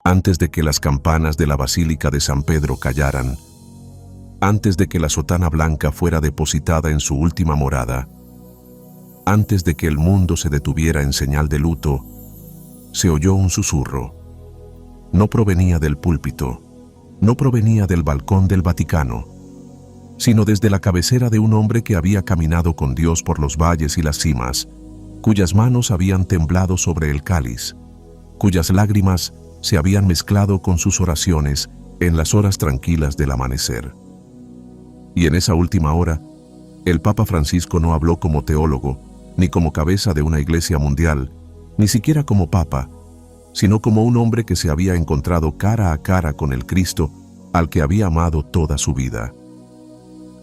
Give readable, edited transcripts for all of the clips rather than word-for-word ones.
Antes de que las campanas de la Basílica de San Pedro callaran, antes de que la sotana blanca fuera depositada en su última morada, antes de que el mundo se detuviera en señal de luto, se oyó un susurro. No provenía del púlpito, no provenía del balcón del Vaticano, sino desde la cabecera de un hombre que había caminado con Dios por los valles y las cimas, cuyas manos habían temblado sobre el cáliz, cuyas lágrimas se habían mezclado con sus oraciones en las horas tranquilas del amanecer. Y en esa última hora, el Papa Francisco no habló como teólogo, ni como cabeza de una iglesia mundial, ni siquiera como papa, sino como un hombre que se había encontrado cara a cara con el Cristo al que había amado toda su vida.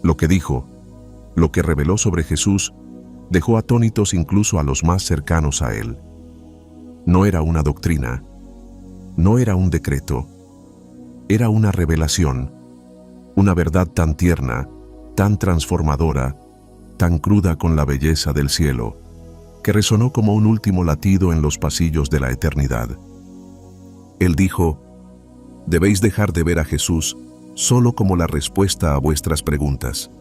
Lo que dijo, lo que reveló sobre Jesús, dejó atónitos incluso a los más cercanos a él. No era una doctrina, no era un decreto, era una revelación, una verdad tan tierna, tan transformadora, tan cruda con la belleza del cielo, que resonó como un último latido en los pasillos de la eternidad. Él dijo: debéis dejar de ver a Jesús solo como la respuesta a vuestras preguntas.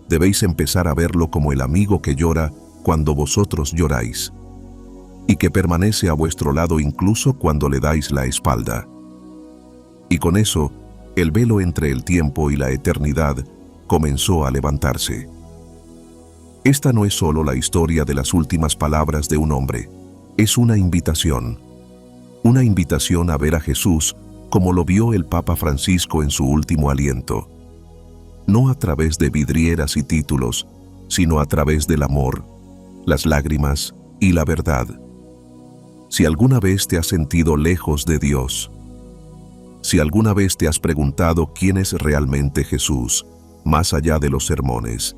Debéis empezar a verlo como el amigo que llora cuando vosotros lloráis, y que permanece a vuestro lado incluso cuando le dais la espalda. Y con eso, el velo entre el tiempo y la eternidad comenzó a levantarse. Esta no es solo la historia de las últimas palabras de un hombre, es una invitación a ver a Jesús como lo vio el Papa Francisco en su último aliento. No a través de vidrieras y títulos, sino a través del amor, las lágrimas y la verdad. Si alguna vez te has sentido lejos de Dios, si alguna vez te has preguntado quién es realmente Jesús, más allá de los sermones,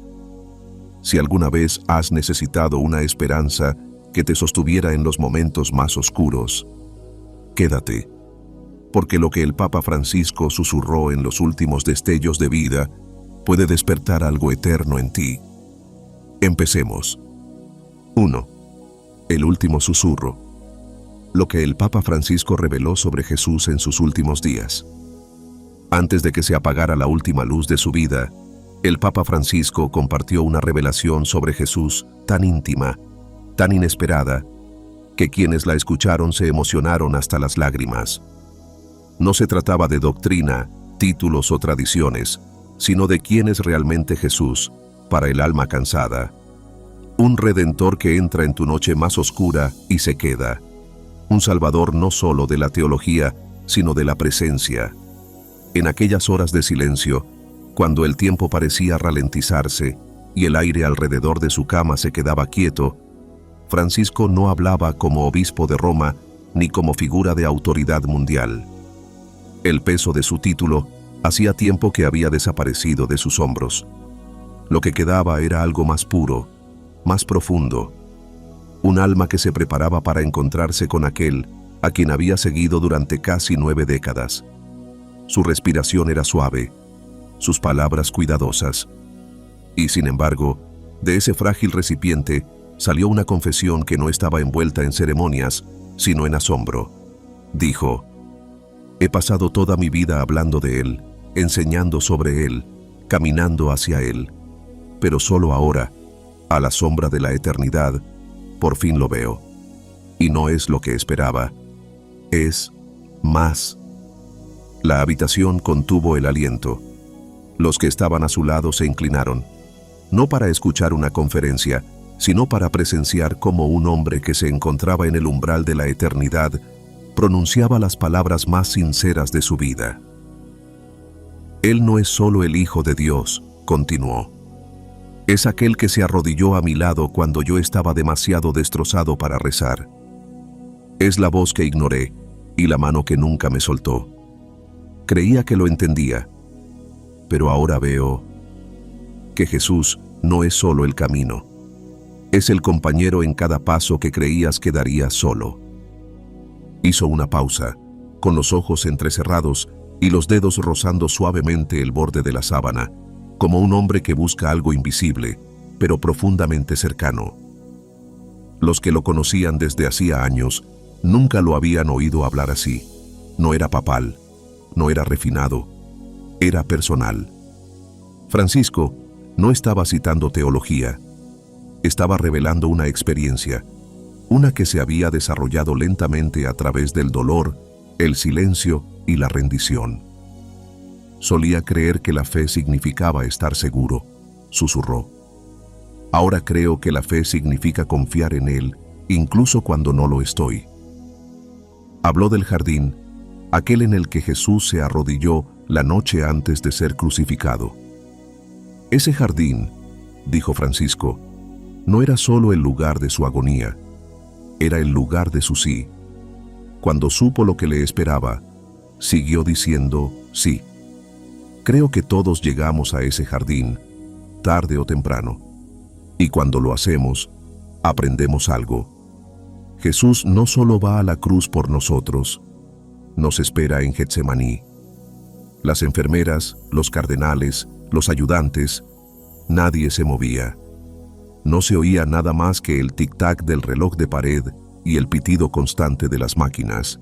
si alguna vez has necesitado una esperanza que te sostuviera en los momentos más oscuros, quédate, porque lo que el Papa Francisco susurró en los últimos destellos de vida puede despertar algo eterno en ti. Empecemos. 1. El último susurro. Lo que el Papa Francisco reveló sobre Jesús en sus últimos días. Antes de que se apagara la última luz de su vida, el Papa Francisco compartió una revelación sobre Jesús tan íntima, tan inesperada, que quienes la escucharon se emocionaron hasta las lágrimas. No se trataba de doctrina, títulos o tradiciones, sino de quién es realmente Jesús para el alma cansada. Un redentor que entra en tu noche más oscura y se queda. Un salvador no solo de la teología, sino de la presencia. En aquellas horas de silencio, cuando el tiempo parecía ralentizarse y el aire alrededor de su cama se quedaba quieto, Francisco no hablaba como obispo de Roma ni como figura de autoridad mundial. El peso de su título hacía tiempo que había desaparecido de sus hombros. Lo que quedaba era algo más puro, más profundo. Un alma que se preparaba para encontrarse con aquel a quien había seguido durante casi 9 décadas. Su respiración era suave, sus palabras cuidadosas. Y sin embargo, de ese frágil recipiente salió una confesión que no estaba envuelta en ceremonias, sino en asombro. Dijo: he pasado toda mi vida hablando de Él, enseñando sobre Él, caminando hacia Él. Pero solo ahora, a la sombra de la eternidad, por fin lo veo. Y no es lo que esperaba. Es más. La habitación contuvo el aliento. Los que estaban a su lado se inclinaron, no para escuchar una conferencia, sino para presenciar cómo un hombre que se encontraba en el umbral de la eternidad pronunciaba las palabras más sinceras de su vida. Él no es solo el Hijo de Dios, continuó. Es aquel que se arrodilló a mi lado cuando yo estaba demasiado destrozado para rezar. Es la voz que ignoré y la mano que nunca me soltó. Creía que lo entendía, pero ahora veo que Jesús no es solo el camino. Es el compañero en cada paso que creías que darías solo. Hizo una pausa, con los ojos entrecerrados y los dedos rozando suavemente el borde de la sábana, como un hombre que busca algo invisible, pero profundamente cercano. Los que lo conocían desde hacía años nunca lo habían oído hablar así. No era papal, no era refinado, era personal. Francisco no estaba citando teología, estaba revelando una experiencia, una que se había desarrollado lentamente a través del dolor, el silencio y la rendición. Solía creer que la fe significaba estar seguro, susurró. Ahora creo que la fe significa confiar en Él, incluso cuando no lo estoy. Habló del jardín, aquel en el que Jesús se arrodilló la noche antes de ser crucificado. Ese jardín, dijo Francisco, no era solo el lugar de su agonía, era el lugar de su sí. Cuando supo lo que le esperaba, siguió diciendo sí. Creo que todos llegamos a ese jardín, tarde o temprano, y cuando lo hacemos, aprendemos algo. Jesús no solo va a la cruz por nosotros, nos espera en Getsemaní. Las enfermeras, los cardenales, los ayudantes, nadie se movía. No se oía nada más que el tic-tac del reloj de pared y el pitido constante de las máquinas.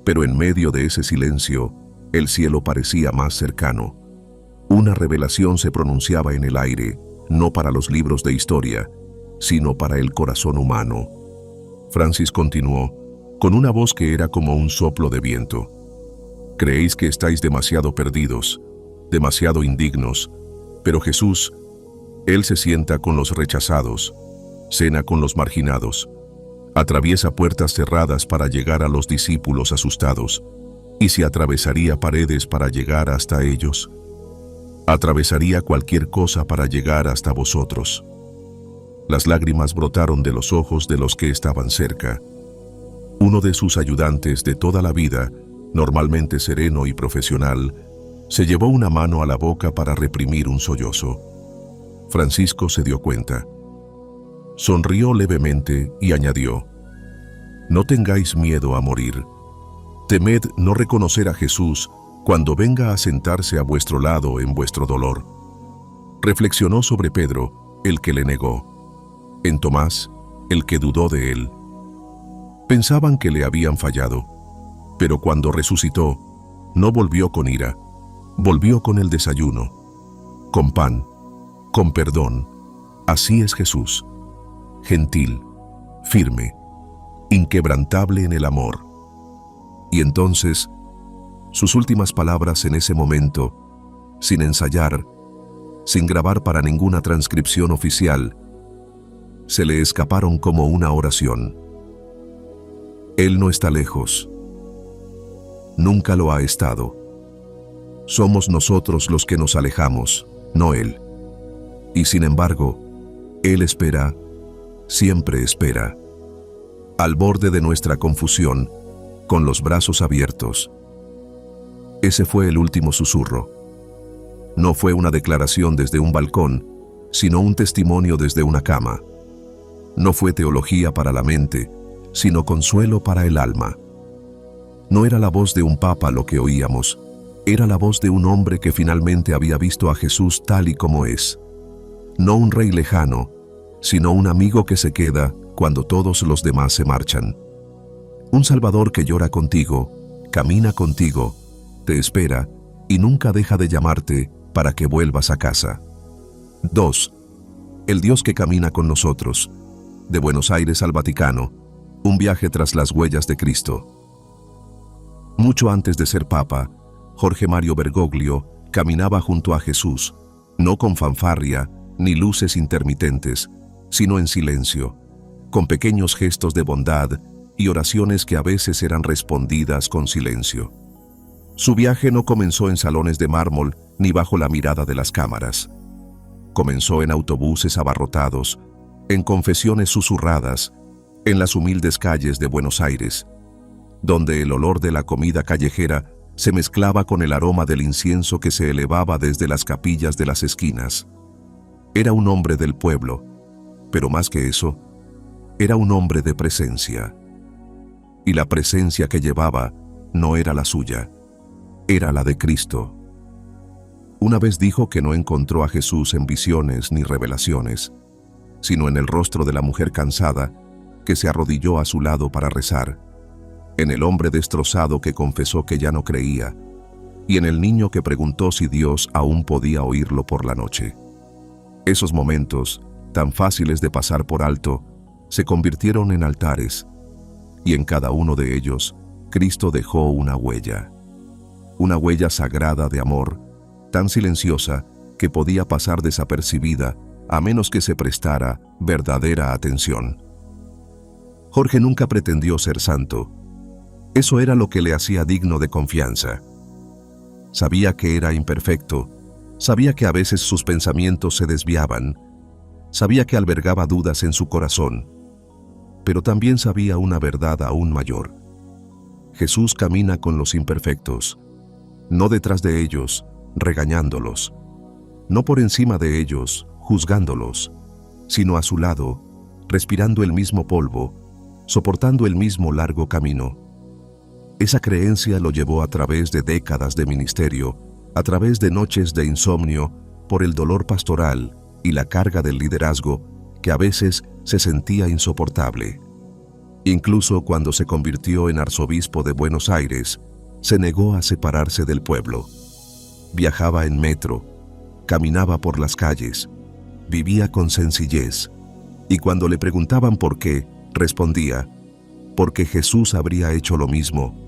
Pero en medio de ese silencio, el cielo parecía más cercano. Una revelación se pronunciaba en el aire, no para los libros de historia, sino para el corazón humano. Francis continuó, con una voz que era como un soplo de viento. Creéis que estáis demasiado perdidos, demasiado indignos, pero Jesús, Él se sienta con los rechazados, cena con los marginados, atraviesa puertas cerradas para llegar a los discípulos asustados, y si atravesaría paredes para llegar hasta ellos, atravesaría cualquier cosa para llegar hasta vosotros. Las lágrimas brotaron de los ojos de los que estaban cerca. Uno de sus ayudantes de toda la vida, normalmente sereno y profesional, se llevó una mano a la boca para reprimir un sollozo. Francisco se dio cuenta. Sonrió levemente y añadió, «No tengáis miedo a morir. Temed no reconocer a Jesús cuando venga a sentarse a vuestro lado en vuestro dolor». Reflexionó sobre Pedro, el que le negó, en Tomás, el que dudó de él. Pensaban que le habían fallado, pero cuando resucitó, no volvió con ira, volvió con el desayuno, con pan, con perdón. Así es Jesús, gentil, firme, inquebrantable en el amor. Y entonces, sus últimas palabras en ese momento, sin ensayar, sin grabar para ninguna transcripción oficial, se le escaparon como una oración. Él no está lejos. Nunca lo ha estado. Somos nosotros los que nos alejamos, no Él. Y sin embargo, Él espera, siempre espera, al borde de nuestra confusión, con los brazos abiertos. Ese fue el último susurro. No fue una declaración desde un balcón, sino un testimonio desde una cama. No fue teología para la mente, sino consuelo para el alma. No era la voz de un papa lo que oíamos, era la voz de un hombre que finalmente había visto a Jesús tal y como es. No un rey lejano, sino un amigo que se queda cuando todos los demás se marchan. Un Salvador que llora contigo, camina contigo, te espera y nunca deja de llamarte para que vuelvas a casa. 2. El Dios que camina con nosotros, de Buenos Aires al Vaticano, un viaje tras las huellas de Cristo. Mucho antes de ser papa, Jorge Mario Bergoglio caminaba junto a Jesús, no con fanfarria ni luces intermitentes, sino en silencio, con pequeños gestos de bondad y oraciones que a veces eran respondidas con silencio. Su viaje no comenzó en salones de mármol ni bajo la mirada de las cámaras. Comenzó en autobuses abarrotados, en confesiones susurradas, en las humildes calles de Buenos Aires, donde el olor de la comida callejera se mezclaba con el aroma del incienso que se elevaba desde las capillas de las esquinas. Era un hombre del pueblo, pero más que eso, era un hombre de presencia. Y la presencia que llevaba no era la suya, era la de Cristo. Una vez dijo que no encontró a Jesús en visiones ni revelaciones, sino en el rostro de la mujer cansada que se arrodilló a su lado para rezar. en el hombre destrozado que confesó que ya no creía, y en el niño que preguntó si Dios aún podía oírlo por la noche. Esos momentos, tan fáciles de pasar por alto, se convirtieron en altares, y en cada uno de ellos, Cristo dejó una huella sagrada de amor, tan silenciosa que podía pasar desapercibida a menos que se prestara verdadera atención. Jorge nunca pretendió ser santo. Eso era lo que le hacía digno de confianza. Sabía que era imperfecto, sabía que a veces sus pensamientos se desviaban, sabía que albergaba dudas en su corazón, pero también sabía una verdad aún mayor. Jesús camina con los imperfectos, no detrás de ellos, regañándolos, no por encima de ellos, juzgándolos, sino a su lado, respirando el mismo polvo, soportando el mismo largo camino. Esa creencia lo llevó a través de décadas de ministerio, a través de noches de insomnio, por el dolor pastoral y la carga del liderazgo que a veces se sentía insoportable. Incluso cuando se convirtió en arzobispo de Buenos Aires, se negó a separarse del pueblo. Viajaba en metro, caminaba por las calles, vivía con sencillez, y cuando le preguntaban por qué, respondía: porque Jesús habría hecho lo mismo.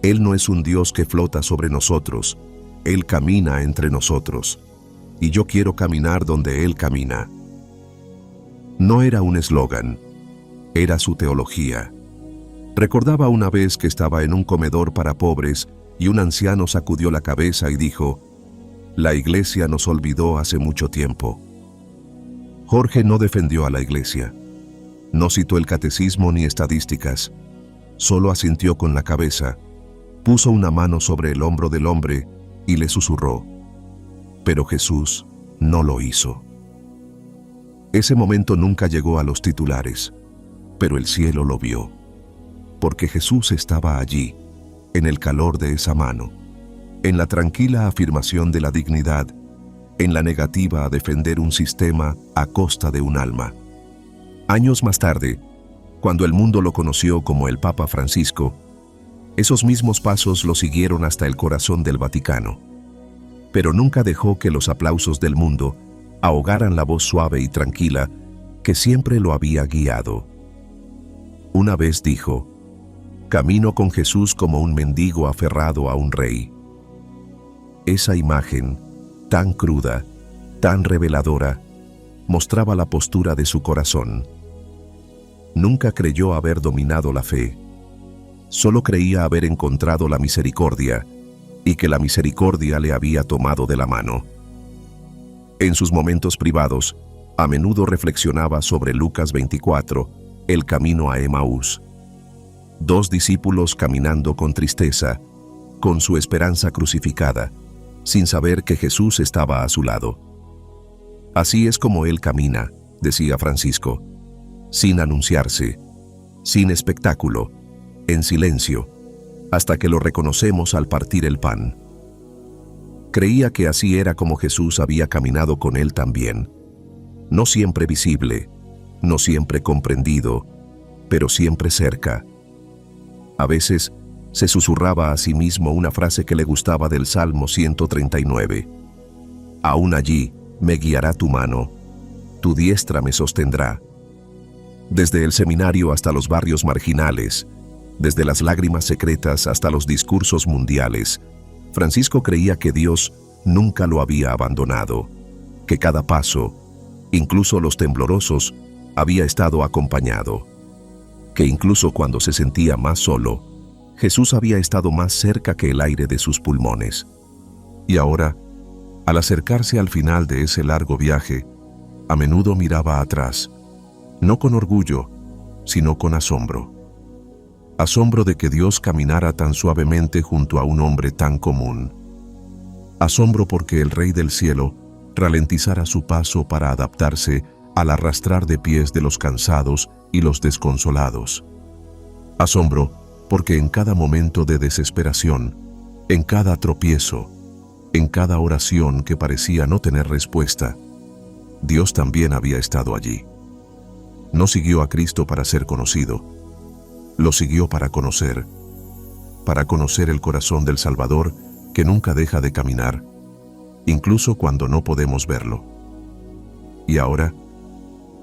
Él no es un Dios que flota sobre nosotros, Él camina entre nosotros, y yo quiero caminar donde Él camina. No era un eslogan, era su teología. Recordaba una vez que estaba en un comedor para pobres y un anciano sacudió la cabeza y dijo: la iglesia nos olvidó hace mucho tiempo. Jorge no defendió a la iglesia. No citó el catecismo ni estadísticas. Solo asintió con la cabeza, puso una mano sobre el hombro del hombre y le susurró. Pero Jesús no lo hizo. Ese momento nunca llegó a los titulares, pero el cielo lo vio, porque Jesús estaba allí, en el calor de esa mano, en la tranquila afirmación de la dignidad, en la negativa a defender un sistema a costa de un alma. Años más tarde, cuando el mundo lo conoció como el Papa Francisco, esos mismos pasos lo siguieron hasta el corazón del Vaticano. Pero nunca dejó que los aplausos del mundo ahogaran la voz suave y tranquila que siempre lo había guiado. Una vez dijo: camino con Jesús como un mendigo aferrado a un rey. Esa imagen, tan cruda, tan reveladora, mostraba la postura de su corazón. Nunca creyó haber dominado la fe. Solo creía haber encontrado la misericordia, y que la misericordia le había tomado de la mano. En sus momentos privados, a menudo reflexionaba sobre Lucas 24, el camino a Emaús. 2 discípulos caminando con tristeza, con su esperanza crucificada, sin saber que Jesús estaba a su lado. Así es como Él camina, decía Francisco, sin anunciarse, sin espectáculo, en silencio, hasta que lo reconocemos al partir el pan. Creía que así era como Jesús había caminado con él también. No siempre visible, no siempre comprendido, pero siempre cerca. A veces se susurraba a sí mismo una frase que le gustaba del Salmo 139. Aún allí me guiará tu mano, tu diestra me sostendrá. Desde el seminario hasta los barrios marginales, desde las lágrimas secretas hasta los discursos mundiales, Francisco creía que Dios nunca lo había abandonado, que cada paso, incluso los temblorosos, había estado acompañado, que incluso cuando se sentía más solo, Jesús había estado más cerca que el aire de sus pulmones. Y ahora, al acercarse al final de ese largo viaje, a menudo miraba atrás, no con orgullo, sino con asombro. Asombro de que Dios caminara tan suavemente junto a un hombre tan común. Asombro porque el Rey del Cielo ralentizara su paso para adaptarse al arrastrar de pies de los cansados y los desconsolados. Asombro porque en cada momento de desesperación, en cada tropiezo, en cada oración que parecía no tener respuesta, Dios también había estado allí. No siguió a Cristo para ser conocido, lo siguió para conocer, para conocer el corazón del Salvador que nunca deja de caminar, incluso cuando no podemos verlo. Y ahora,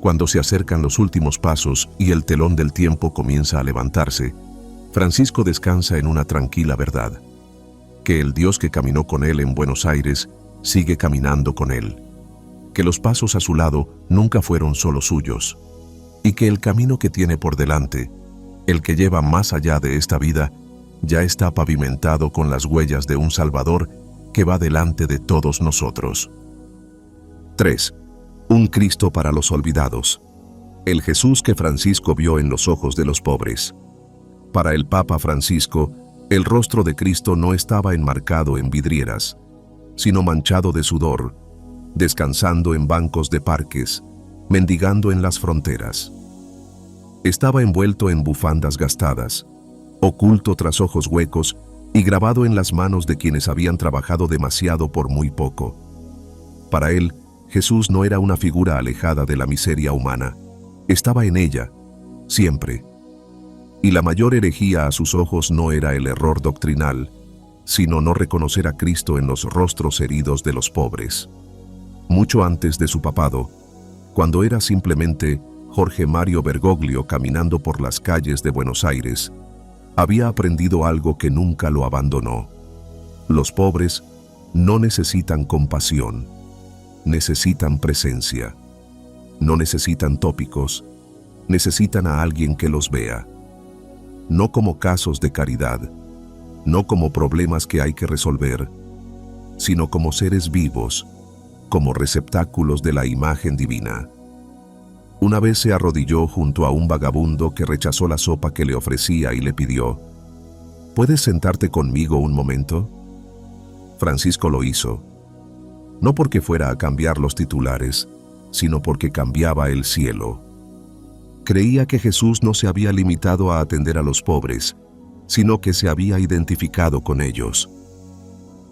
cuando se acercan los últimos pasos y el telón del tiempo comienza a levantarse, Francisco descansa en una tranquila verdad: que el Dios que caminó con él en Buenos Aires sigue caminando con él, que los pasos a su lado nunca fueron solo suyos, y que el camino que tiene por delante, el que lleva más allá de esta vida, ya está pavimentado con las huellas de un Salvador que va delante de todos nosotros. 3. Un Cristo para los olvidados. El Jesús que Francisco vio en los ojos de los pobres. Para el Papa Francisco, el rostro de Cristo no estaba enmarcado en vidrieras, sino manchado de sudor, descansando en bancos de parques, mendigando en las fronteras. Estaba envuelto en bufandas gastadas, oculto tras ojos huecos y grabado en las manos de quienes habían trabajado demasiado por muy poco. Para él, Jesús no era una figura alejada de la miseria humana, estaba en ella, siempre. Y la mayor herejía a sus ojos no era el error doctrinal, sino no reconocer a Cristo en los rostros heridos de los pobres. Mucho antes de su papado, cuando era simplemente Jorge Mario Bergoglio caminando por las calles de Buenos Aires, había aprendido algo que nunca lo abandonó. Los pobres no necesitan compasión, necesitan presencia. No necesitan tópicos, necesitan a alguien que los vea. No como casos de caridad, no como problemas que hay que resolver, sino como seres vivos, como receptáculos de la imagen divina. Una vez se arrodilló junto a un vagabundo que rechazó la sopa que le ofrecía y le pidió: ¿puedes sentarte conmigo un momento? Francisco lo hizo, no porque fuera a cambiar los titulares, sino porque cambiaba el cielo. Creía que Jesús no se había limitado a atender a los pobres, sino que se había identificado con ellos.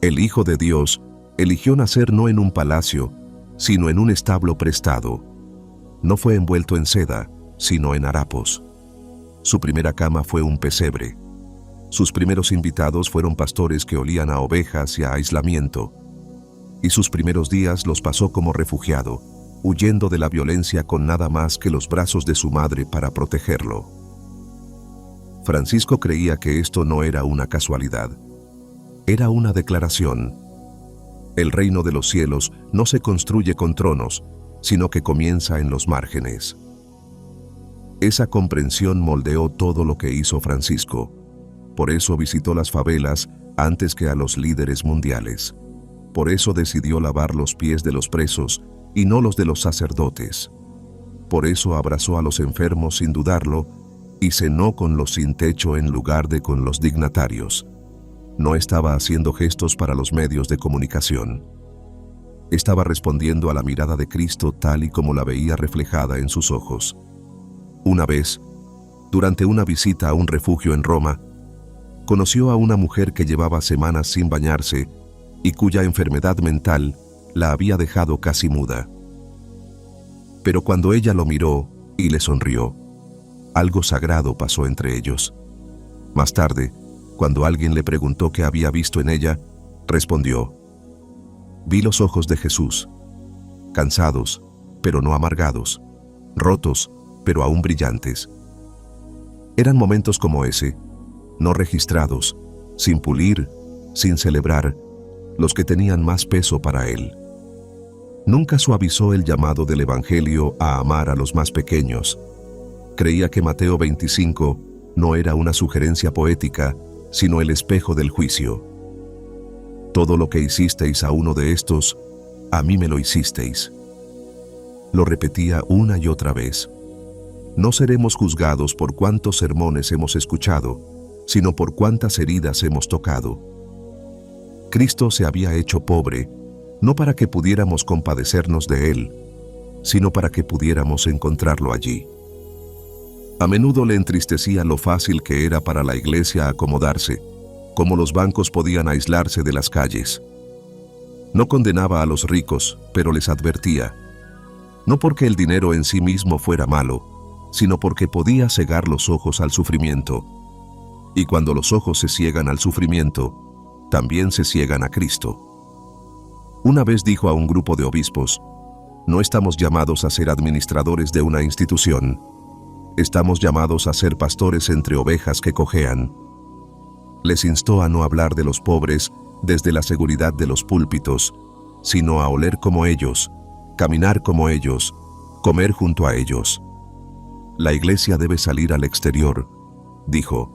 El Hijo de Dios eligió nacer no en un palacio, sino en un establo prestado. No fue envuelto en seda, sino en harapos. Su primera cama fue un pesebre. Sus primeros invitados fueron pastores que olían a ovejas y a aislamiento. Y sus primeros días los pasó como refugiado, huyendo de la violencia con nada más que los brazos de su madre para protegerlo. Francisco creía que esto no era una casualidad. Era una declaración. El reino de los cielos no se construye con tronos, sino que comienza en los márgenes. Esa comprensión moldeó todo lo que hizo Francisco. Por eso visitó las favelas antes que a los líderes mundiales. Por eso decidió lavar los pies de los presos y no los de los sacerdotes. Por eso abrazó a los enfermos sin dudarlo y cenó con los sin techo en lugar de con los dignatarios. No estaba haciendo gestos para los medios de comunicación. Estaba respondiendo a la mirada de Cristo tal y como la veía reflejada en sus ojos. Una vez, durante una visita a un refugio en Roma, conoció a una mujer que llevaba semanas sin bañarse y cuya enfermedad mental la había dejado casi muda. Pero cuando ella lo miró y le sonrió, algo sagrado pasó entre ellos. Más tarde, cuando alguien le preguntó qué había visto en ella, respondió: vi los ojos de Jesús, cansados, pero no amargados, rotos, pero aún brillantes. Eran momentos como ese, no registrados, sin pulir, sin celebrar, los que tenían más peso para él. Nunca suavizó el llamado del Evangelio a amar a los más pequeños. Creía que Mateo 25 no era una sugerencia poética, sino el espejo del juicio. Todo lo que hicisteis a uno de estos, a mí me lo hicisteis. Lo repetía una y otra vez. No seremos juzgados por cuántos sermones hemos escuchado, sino por cuántas heridas hemos tocado. Cristo se había hecho pobre, no para que pudiéramos compadecernos de Él, sino para que pudiéramos encontrarlo allí. A menudo le entristecía lo fácil que era para la iglesia acomodarse, como los bancos podían aislarse de las calles. No condenaba a los ricos, pero les advertía, no porque el dinero en sí mismo fuera malo, sino porque podía cegar los ojos al sufrimiento. Y cuando los ojos se ciegan al sufrimiento, también se ciegan a Cristo. Una vez dijo a un grupo de obispos: no estamos llamados a ser administradores de una institución. Estamos llamados a ser pastores entre ovejas que cojean. Les instó a no hablar de los pobres desde la seguridad de los púlpitos, sino a oler como ellos, caminar como ellos, comer junto a ellos. La iglesia debe salir al exterior, dijo.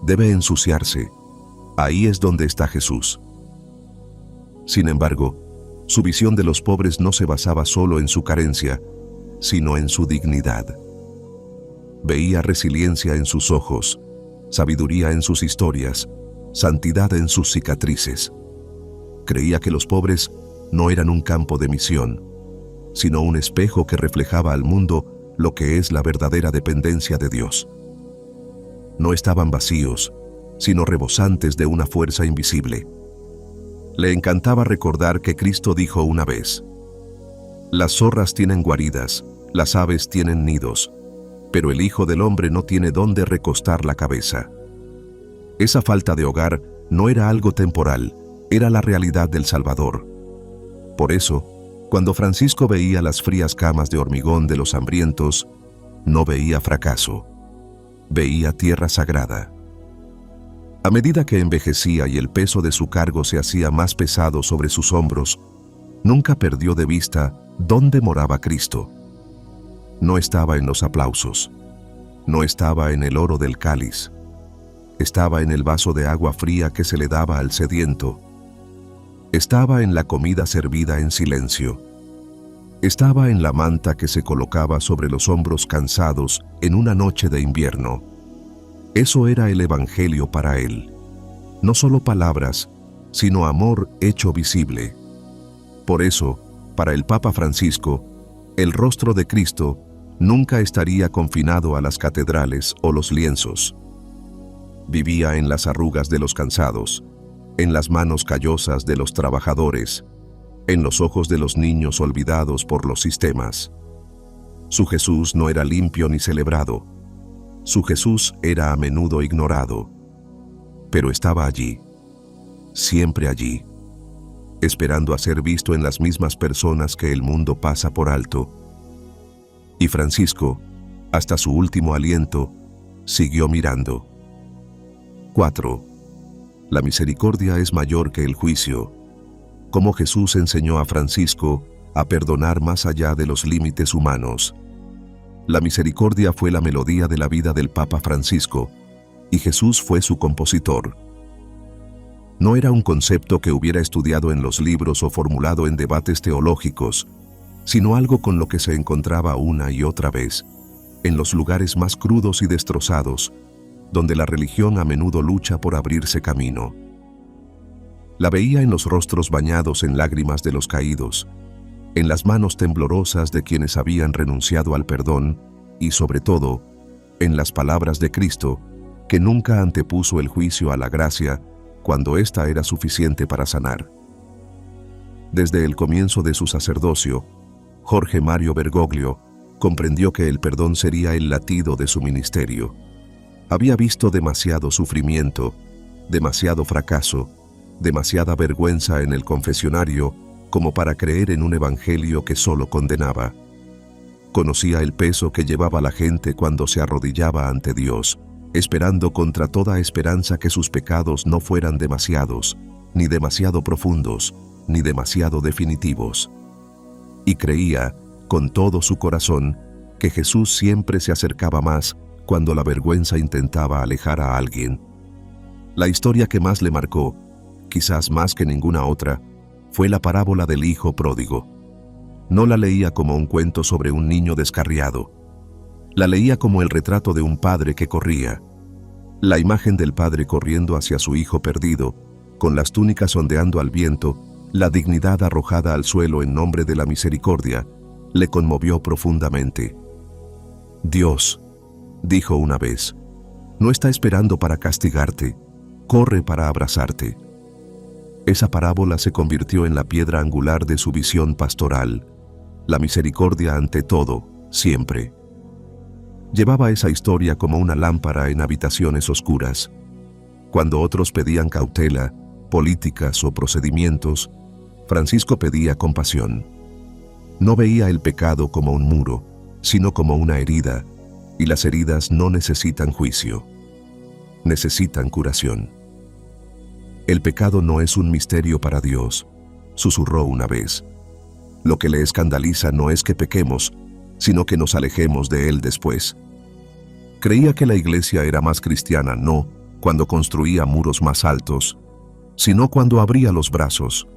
Debe ensuciarse. Ahí es donde está Jesús. Sin embargo, su visión de los pobres no se basaba solo en su carencia, sino en su dignidad. Veía resiliencia en sus ojos, sabiduría en sus historias, santidad en sus cicatrices. Creía que los pobres no eran un campo de misión, sino un espejo que reflejaba al mundo lo que es la verdadera dependencia de Dios. No estaban vacíos, sino rebosantes de una fuerza invisible. Le encantaba recordar que Cristo dijo una vez: las zorras tienen guaridas, las aves tienen nidos, pero el Hijo del Hombre no tiene dónde recostar la cabeza. Esa falta de hogar no era algo temporal, era la realidad del Salvador. Por eso, cuando Francisco veía las frías camas de hormigón de los hambrientos, no veía fracaso, veía tierra sagrada. A medida que envejecía y el peso de su cargo se hacía más pesado sobre sus hombros, nunca perdió de vista dónde moraba Cristo. No estaba en los aplausos, no estaba en el oro del cáliz, estaba en el vaso de agua fría que se le daba al sediento, estaba en la comida servida en silencio, estaba en la manta que se colocaba sobre los hombros cansados en una noche de invierno. Eso era el Evangelio para él. No solo palabras, sino amor hecho visible. Por eso, para el Papa Francisco, el rostro de Cristo nunca estaría confinado a las catedrales o los lienzos. Vivía en las arrugas de los cansados, en las manos callosas de los trabajadores, en los ojos de los niños olvidados por los sistemas. Su Jesús no era limpio ni celebrado. Su Jesús era a menudo ignorado, pero estaba allí, siempre allí, esperando a ser visto en las mismas personas que el mundo pasa por alto. Y Francisco, hasta su último aliento, siguió mirando. 4. La misericordia es mayor que el juicio. Como Jesús enseñó a Francisco a perdonar más allá de los límites humanos. La misericordia fue la melodía de la vida del Papa Francisco, y Jesús fue su compositor. No era un concepto que hubiera estudiado en los libros o formulado en debates teológicos, sino algo con lo que se encontraba una y otra vez, en los lugares más crudos y destrozados, donde la religión a menudo lucha por abrirse camino. La veía en los rostros bañados en lágrimas de los caídos, en las manos temblorosas de quienes habían renunciado al perdón y, sobre todo, en las palabras de Cristo, que nunca antepuso el juicio a la gracia cuando ésta era suficiente para sanar. Desde el comienzo de su sacerdocio, Jorge Mario Bergoglio comprendió que el perdón sería el latido de su ministerio. Había visto demasiado sufrimiento, demasiado fracaso, demasiada vergüenza en el confesionario como para creer en un evangelio que solo condenaba. Conocía el peso que llevaba la gente cuando se arrodillaba ante Dios, esperando contra toda esperanza que sus pecados no fueran demasiados, ni demasiado profundos, ni demasiado definitivos. Y creía, con todo su corazón, que Jesús siempre se acercaba más cuando la vergüenza intentaba alejar a alguien. La historia que más le marcó, quizás más que ninguna otra, fue la parábola del hijo pródigo. No la leía como un cuento sobre un niño descarriado. La leía como el retrato de un padre que corría. La imagen del padre corriendo hacia su hijo perdido, con las túnicas ondeando al viento, la dignidad arrojada al suelo en nombre de la misericordia, le conmovió profundamente. Dios, dijo una vez, no está esperando para castigarte, corre para abrazarte. Esa parábola se convirtió en la piedra angular de su visión pastoral, la misericordia ante todo, siempre. Llevaba esa historia como una lámpara en habitaciones oscuras. Cuando otros pedían cautela, políticas o procedimientos, Francisco pedía compasión. No veía el pecado como un muro, sino como una herida, y las heridas no necesitan juicio. Necesitan curación. El pecado no es un misterio para Dios, susurró una vez. Lo que le escandaliza no es que pequemos, sino que nos alejemos de él después. Creía que la iglesia era más cristiana no cuando construía muros más altos, sino cuando abría los brazos.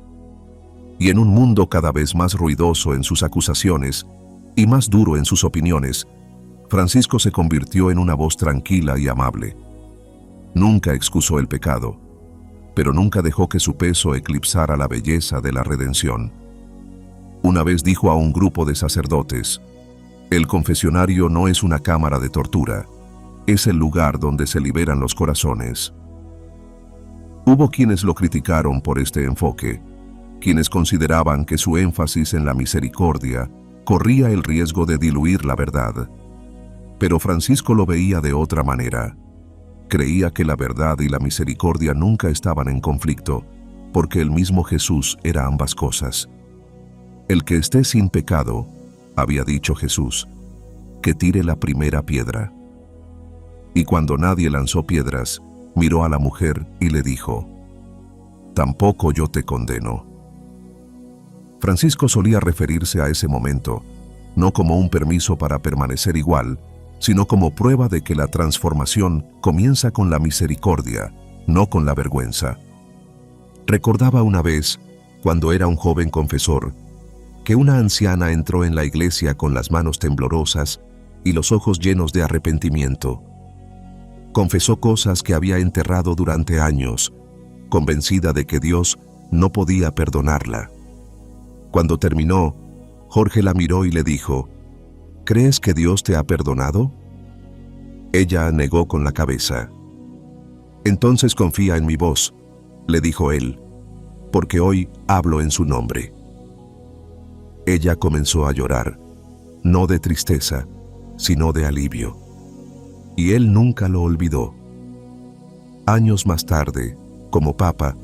Y en un mundo cada vez más ruidoso en sus acusaciones y más duro en sus opiniones, Francisco se convirtió en una voz tranquila y amable. Nunca excusó el pecado, pero nunca dejó que su peso eclipsara la belleza de la redención. Una vez dijo a un grupo de sacerdotes: el confesionario no es una cámara de tortura, es el lugar donde se liberan los corazones. Hubo quienes lo criticaron por este enfoque, quienes consideraban que su énfasis en la misericordia corría el riesgo de diluir la verdad. Pero Francisco lo veía de otra manera. Creía que la verdad y la misericordia nunca estaban en conflicto, porque el mismo Jesús era ambas cosas. El que esté sin pecado, había dicho Jesús, que tire la primera piedra. Y cuando nadie lanzó piedras, miró a la mujer y le dijo: tampoco yo te condeno. Francisco solía referirse a ese momento, no como un permiso para permanecer igual, sino como prueba de que la transformación comienza con la misericordia, no con la vergüenza. Recordaba una vez, cuando era un joven confesor, que una anciana entró en la iglesia con las manos temblorosas y los ojos llenos de arrepentimiento. Confesó cosas que había enterrado durante años, convencida de que Dios no podía perdonarla. Cuando terminó, Jorge la miró y le dijo: ¿crees que Dios te ha perdonado? Ella negó con la cabeza. Entonces confía en mi voz, le dijo él, porque hoy hablo en su nombre. Ella comenzó a llorar, no de tristeza, sino de alivio. Y él nunca lo olvidó. Años más tarde, como papa,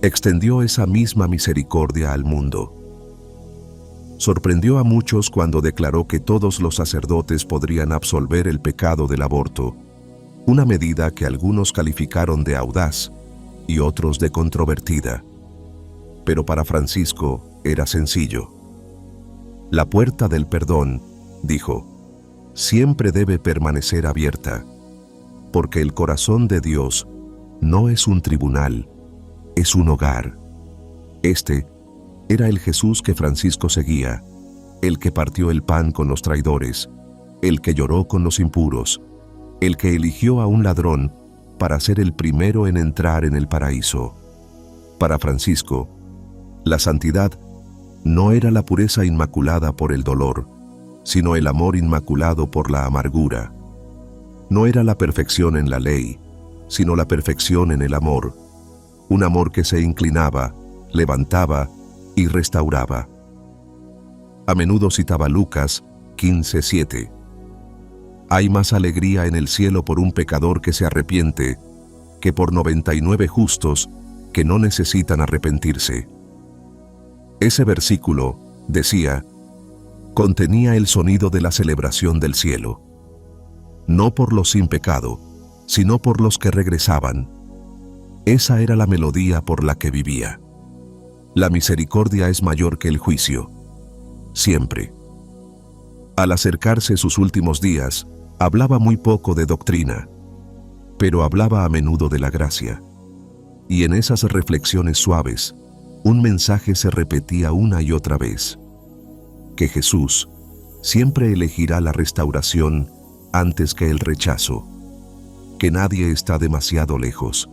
extendió esa misma misericordia al mundo. Sorprendió a muchos cuando declaró que todos los sacerdotes podrían absolver el pecado del aborto, una medida que algunos calificaron de audaz y otros de controvertida. Pero para Francisco era sencillo. La puerta del perdón, dijo, siempre debe permanecer abierta, porque el corazón de Dios no es un tribunal, es un hogar. Este era el Jesús que Francisco seguía, el que partió el pan con los traidores, el que lloró con los impuros, el que eligió a un ladrón para ser el primero en entrar en el paraíso. Para Francisco, la santidad no era la pureza inmaculada por el dolor, sino el amor inmaculado por la amargura. No era la perfección en la ley, sino la perfección en el amor, un amor que se inclinaba, levantaba y restauraba. A menudo citaba Lucas 15:7. Hay más alegría en el cielo por un pecador que se arrepiente que por 99 justos que no necesitan arrepentirse. Ese versículo, decía, contenía el sonido de la celebración del cielo. No por los sin pecado, sino por los que regresaban. Esa era la melodía por la que vivía. La misericordia es mayor que el juicio. Siempre. Al acercarse sus últimos días, hablaba muy poco de doctrina, pero hablaba a menudo de la gracia. Y en esas reflexiones suaves, un mensaje se repetía una y otra vez: que Jesús siempre elegirá la restauración antes que el rechazo, que nadie está demasiado lejos,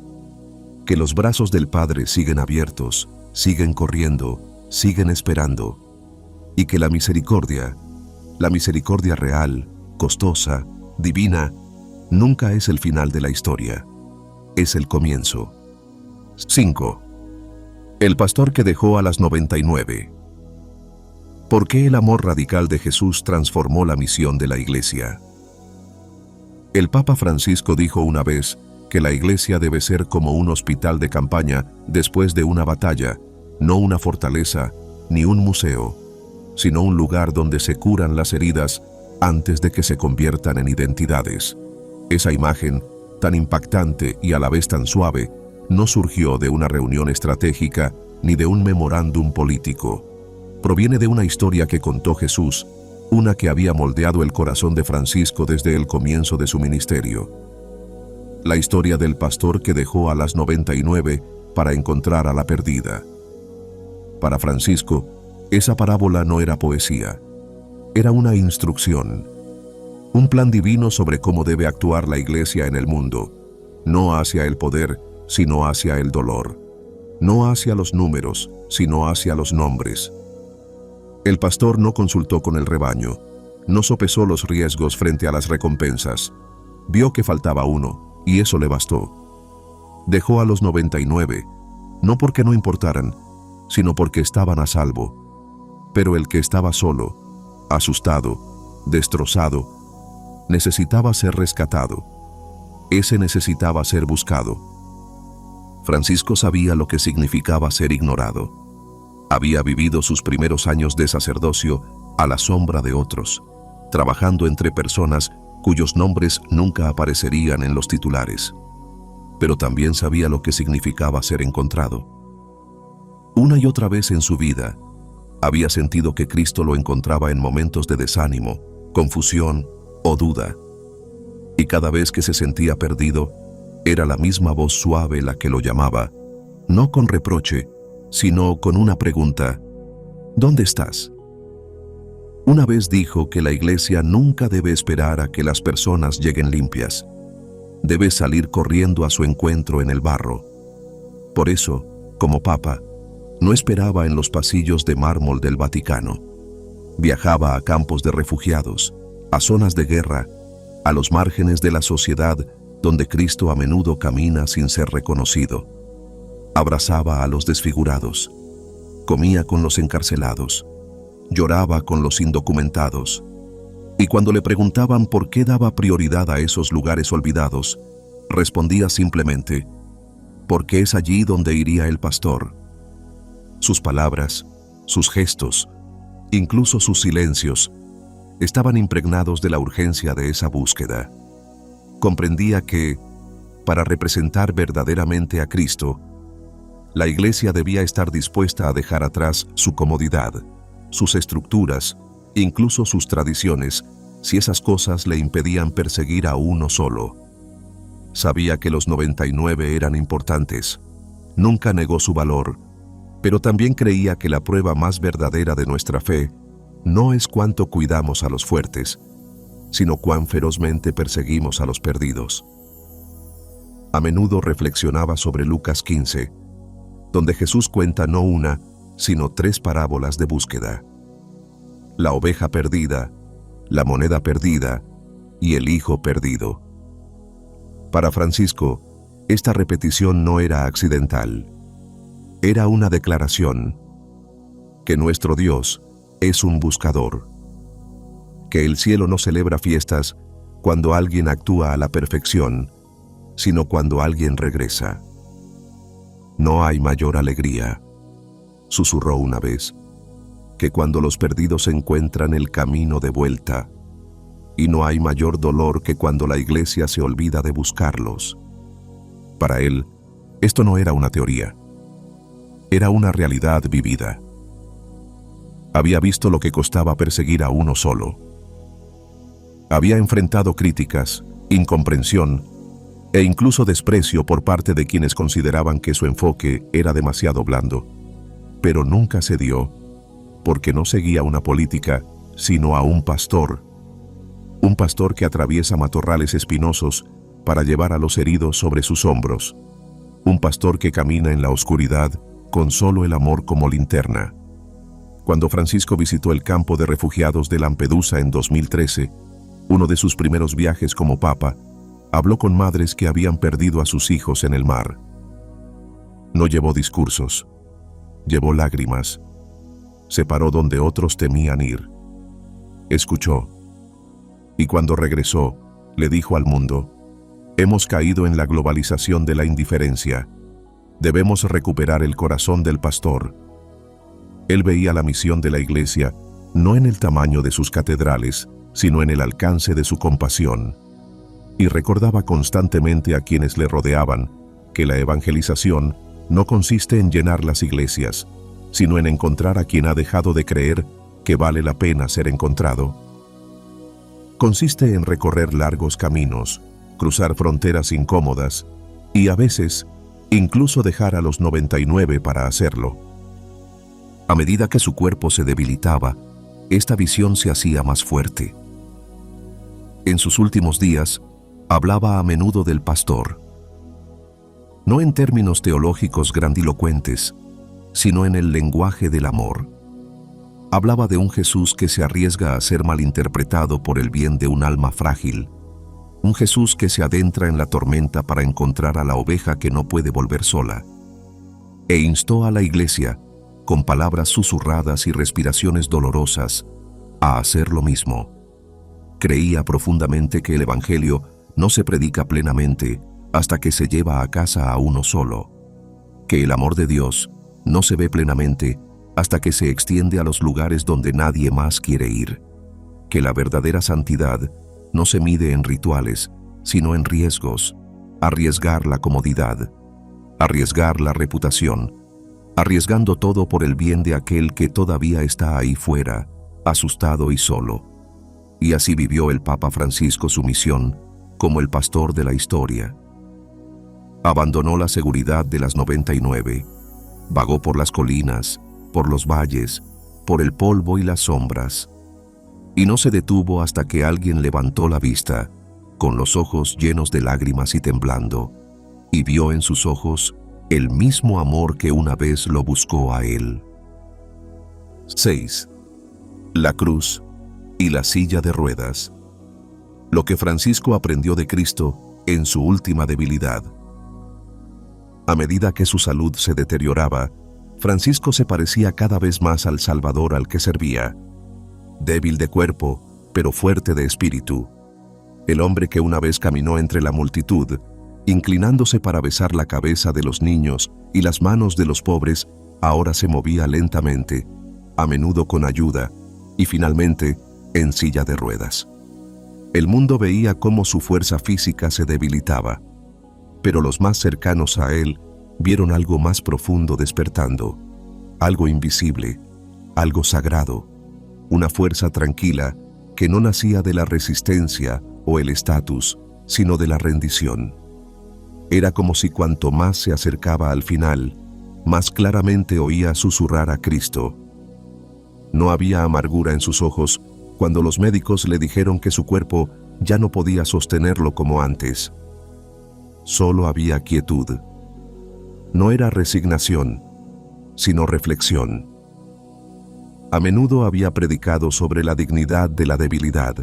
que los brazos del Padre siguen abiertos, siguen corriendo, siguen esperando, y que la misericordia real, costosa, divina, nunca es el final de la historia, es el comienzo. 5. El pastor que dejó a las 99. ¿Por qué el amor radical de Jesús transformó la misión de la iglesia? El Papa Francisco dijo una vez que la Iglesia debe ser como un hospital de campaña después de una batalla, no una fortaleza ni un museo, sino un lugar donde se curan las heridas antes de que se conviertan en identidades. Esa imagen, tan impactante y a la vez tan suave, no surgió de una reunión estratégica ni de un memorándum político. Proviene de una historia que contó Jesús, una que había moldeado el corazón de Francisco desde el comienzo de su ministerio. La historia del pastor que dejó a las 99 para encontrar a la perdida. Para Francisco, esa parábola no era poesía, era una instrucción, un plan divino sobre cómo debe actuar la Iglesia en el mundo, no hacia el poder, sino hacia el dolor, no hacia los números, sino hacia los nombres. El pastor no consultó con el rebaño, no sopesó los riesgos frente a las recompensas, vio que faltaba uno, y eso le bastó. Dejó a los 99, no porque no importaran, sino porque estaban a salvo. Pero el que estaba solo, asustado, destrozado, necesitaba ser rescatado. Ese necesitaba ser buscado. Francisco sabía lo que significaba ser ignorado. Había vivido sus primeros años de sacerdocio a la sombra de otros, trabajando entre personas cuyos nombres nunca aparecerían en los titulares. Pero también sabía lo que significaba ser encontrado. Una y otra vez en su vida, había sentido que Cristo lo encontraba en momentos de desánimo, confusión o duda. Y cada vez que se sentía perdido, era la misma voz suave la que lo llamaba, no con reproche, sino con una pregunta: ¿dónde estás? Una vez dijo que la Iglesia nunca debe esperar a que las personas lleguen limpias. Debe salir corriendo a su encuentro en el barro. Por eso, como Papa, no esperaba en los pasillos de mármol del Vaticano. Viajaba a campos de refugiados, a zonas de guerra, a los márgenes de la sociedad donde Cristo a menudo camina sin ser reconocido. Abrazaba a los desfigurados, comía con los encarcelados, lloraba con los indocumentados. Y cuando le preguntaban por qué daba prioridad a esos lugares olvidados, respondía simplemente: porque es allí donde iría el pastor. Sus palabras, sus gestos, incluso sus silencios, estaban impregnados de la urgencia de esa búsqueda. Comprendía que, para representar verdaderamente a Cristo, la Iglesia debía estar dispuesta a dejar atrás su comodidad, sus estructuras, incluso sus tradiciones, si esas cosas le impedían perseguir a uno solo. Sabía que los 99 eran importantes. Nunca negó su valor, pero también creía que la prueba más verdadera de nuestra fe no es cuánto cuidamos a los fuertes, sino cuán ferozmente perseguimos a los perdidos. A menudo reflexionaba sobre Lucas 15, donde Jesús cuenta no una, sino 3 parábolas de búsqueda: la oveja perdida, la moneda perdida y el hijo perdido. Para Francisco, esta repetición no era accidental. Era una declaración: que nuestro Dios es un buscador, que el cielo no celebra fiestas cuando alguien actúa a la perfección, sino cuando alguien regresa. No hay mayor alegría, susurró una vez, que cuando los perdidos encuentran el camino de vuelta, y no hay mayor dolor que cuando la Iglesia se olvida de buscarlos. Para él, esto no era una teoría, era una realidad vivida. Había visto lo que costaba perseguir a uno solo. Había enfrentado críticas, incomprensión e incluso desprecio por parte de quienes consideraban que su enfoque era demasiado blando. Pero nunca cedió, porque no seguía una política, sino a un pastor que atraviesa matorrales espinosos para llevar a los heridos sobre sus hombros, un pastor que camina en la oscuridad con solo el amor como linterna. Cuando Francisco visitó el campo de refugiados de Lampedusa en 2013, uno de sus primeros viajes como papa, habló con madres que habían perdido a sus hijos en el mar. No llevó discursos, llevó lágrimas. Se paró donde otros temían ir. Escuchó. Y cuando regresó, le dijo al mundo: hemos caído en la globalización de la indiferencia. Debemos recuperar el corazón del pastor. Él veía la misión de la Iglesia no en el tamaño de sus catedrales, sino en el alcance de su compasión. Y recordaba constantemente a quienes le rodeaban que la evangelización no consiste en llenar las iglesias, sino en encontrar a quien ha dejado de creer que vale la pena ser encontrado. Consiste en recorrer largos caminos, cruzar fronteras incómodas y a veces incluso dejar a los 99 para hacerlo. A medida que su cuerpo se debilitaba, esta visión se hacía más fuerte. En sus últimos días, hablaba a menudo del pastor. No en términos teológicos grandilocuentes, sino en el lenguaje del amor. Hablaba de un Jesús que se arriesga a ser malinterpretado por el bien de un alma frágil, un Jesús que se adentra en la tormenta para encontrar a la oveja que no puede volver sola. E instó a la Iglesia, con palabras susurradas y respiraciones dolorosas, a hacer lo mismo. Creía profundamente que el Evangelio no se predica plenamente hasta que se lleva a casa a uno solo, que el amor de Dios no se ve plenamente hasta que se extiende a los lugares donde nadie más quiere ir, que la verdadera santidad no se mide en rituales, sino en riesgos, arriesgar la comodidad, arriesgar la reputación, arriesgando todo por el bien de aquel que todavía está ahí fuera, asustado y solo. Y así vivió el Papa Francisco su misión como el pastor de la historia. Abandonó la seguridad de las 99, vagó por las colinas, por los valles, por el polvo y las sombras, y no se detuvo hasta que alguien levantó la vista, con los ojos llenos de lágrimas y temblando, y vio en sus ojos el mismo amor que una vez lo buscó a él. 6. La cruz y la silla de ruedas. Lo que Francisco aprendió de Cristo en su última debilidad. A medida que su salud se deterioraba, Francisco se parecía cada vez más al Salvador al que servía. Débil de cuerpo, pero fuerte de espíritu. El hombre que una vez caminó entre la multitud, inclinándose para besar la cabeza de los niños y las manos de los pobres, ahora se movía lentamente, a menudo con ayuda, y finalmente en silla de ruedas. El mundo veía cómo su fuerza física se debilitaba, pero los más cercanos a él vieron algo más profundo despertando, algo invisible, algo sagrado, una fuerza tranquila que no nacía de la resistencia o el estatus, sino de la rendición. Era como si cuanto más se acercaba al final, más claramente oía susurrar a Cristo. No había amargura en sus ojos cuando los médicos le dijeron que su cuerpo ya no podía sostenerlo como antes. Solo había quietud. No era resignación, sino reflexión. A menudo había predicado sobre la dignidad de la debilidad,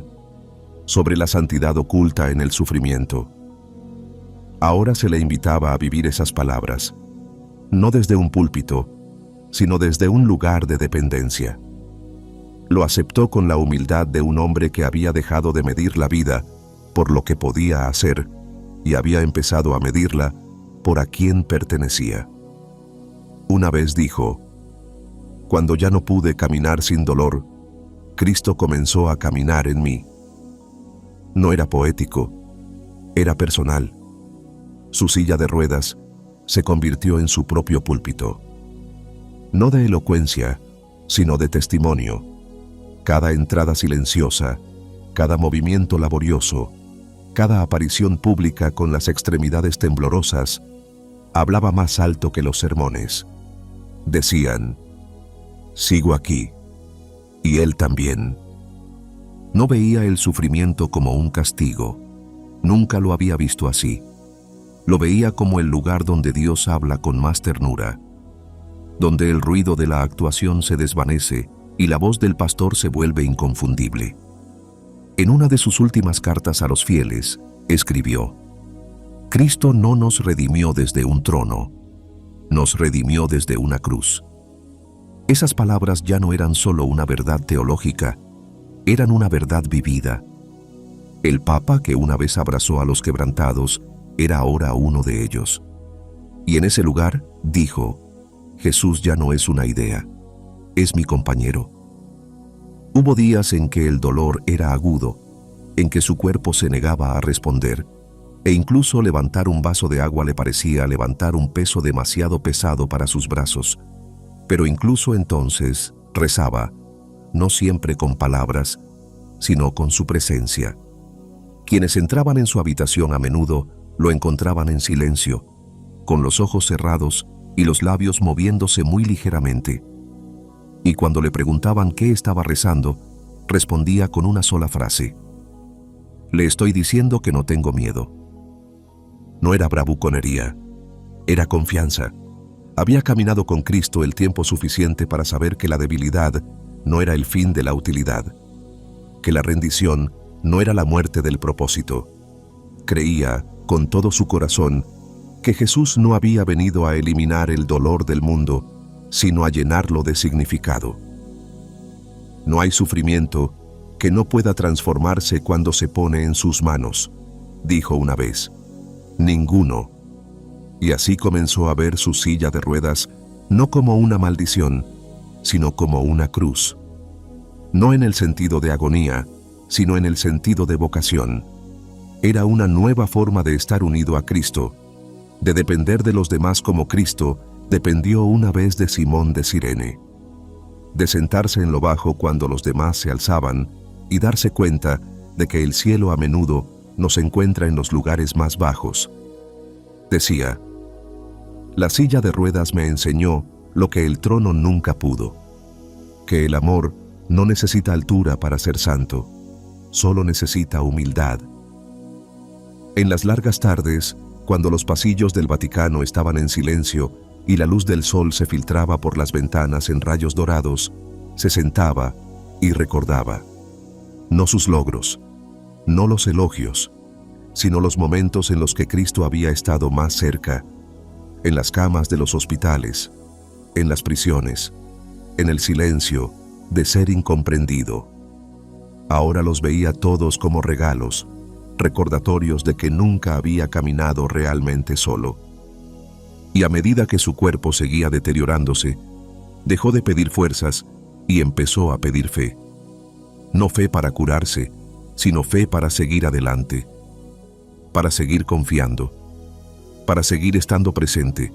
sobre la santidad oculta en el sufrimiento. Ahora se le invitaba a vivir esas palabras, no desde un púlpito, sino desde un lugar de dependencia. Lo aceptó con la humildad de un hombre que había dejado de medir la vida por lo que podía hacer y había empezado a medirla por a quién pertenecía. Una vez dijo: cuando ya no pude caminar sin dolor, Cristo comenzó a caminar en mí. No era poético, era personal. Su silla de ruedas se convirtió en su propio púlpito. No de elocuencia, sino de testimonio. Cada entrada silenciosa, cada movimiento laborioso, cada aparición pública con las extremidades temblorosas, hablaba más alto que los sermones. Decían: sigo aquí, y él también. No veía el sufrimiento como un castigo. Nunca lo había visto así. Lo veía como el lugar donde Dios habla con más ternura, donde el ruido de la actuación se desvanece y la voz del pastor se vuelve inconfundible. En una de sus últimas cartas a los fieles, escribió: Cristo no nos redimió desde un trono, nos redimió desde una cruz. Esas palabras ya no eran solo una verdad teológica, eran una verdad vivida. El Papa que una vez abrazó a los quebrantados era ahora uno de ellos. Y en ese lugar dijo: Jesús ya no es una idea, es mi compañero. Hubo días en que el dolor era agudo, en que su cuerpo se negaba a responder, e incluso levantar un vaso de agua le parecía levantar un peso demasiado pesado para sus brazos. Pero incluso entonces rezaba, no siempre con palabras, sino con su presencia. Quienes entraban en su habitación a menudo lo encontraban en silencio, con los ojos cerrados y los labios moviéndose muy ligeramente. Y cuando le preguntaban qué estaba rezando, respondía con una sola frase: le estoy diciendo que no tengo miedo. No era bravuconería, era confianza. Había caminado con Cristo el tiempo suficiente para saber que la debilidad no era el fin de la utilidad, que la rendición no era la muerte del propósito. Creía, con todo su corazón, que Jesús no había venido a eliminar el dolor del mundo, sino a llenarlo de significado. No hay sufrimiento que no pueda transformarse cuando se pone en sus manos, dijo una vez. Ninguno. Y así comenzó a ver su silla de ruedas no como una maldición, sino como una cruz. No en el sentido de agonía, sino en el sentido de vocación. Era una nueva forma de estar unido a Cristo. De depender de los demás como Cristo dependió una vez de Simón de Cirene. De sentarse en lo bajo cuando los demás se alzaban y darse cuenta de que el cielo a menudo nos encuentra en los lugares más bajos. Decía: la silla de ruedas me enseñó lo que el trono nunca pudo, que el amor no necesita altura para ser santo, solo necesita humildad. En las largas tardes, cuando los pasillos del Vaticano estaban en silencio y la luz del sol se filtraba por las ventanas en rayos dorados, se sentaba y recordaba, no sus logros, no los elogios, sino los momentos en los que Cristo había estado más cerca, en las camas de los hospitales, en las prisiones, en el silencio de ser incomprendido. Ahora los veía todos como regalos, recordatorios de que nunca había caminado realmente solo. Y a medida que su cuerpo seguía deteriorándose, dejó de pedir fuerzas y empezó a pedir fe. No fe para curarse, sino fe para seguir adelante, para seguir confiando, para seguir estando presente,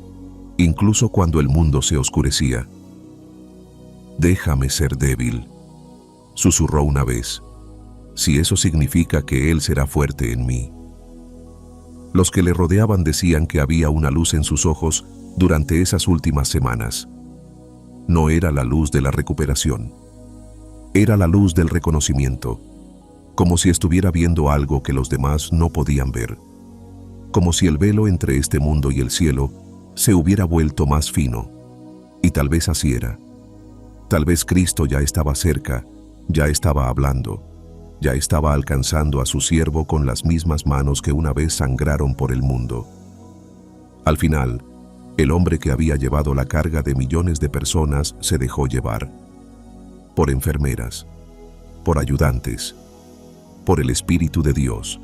incluso cuando el mundo se oscurecía. Déjame ser débil, susurró una vez, si eso significa que Él será fuerte en mí. Los que le rodeaban decían que había una luz en sus ojos durante esas últimas semanas. No era la luz de la recuperación, era la luz del reconocimiento, como si estuviera viendo algo que los demás no podían ver, como si el velo entre este mundo y el cielo se hubiera vuelto más fino. Y tal vez así era. Tal vez Cristo ya estaba cerca, ya estaba hablando, ya estaba alcanzando a su siervo con las mismas manos que una vez sangraron por el mundo. Al final, el hombre que había llevado la carga de millones de personas se dejó llevar. Por enfermeras, por ayudantes, por el Espíritu de Dios.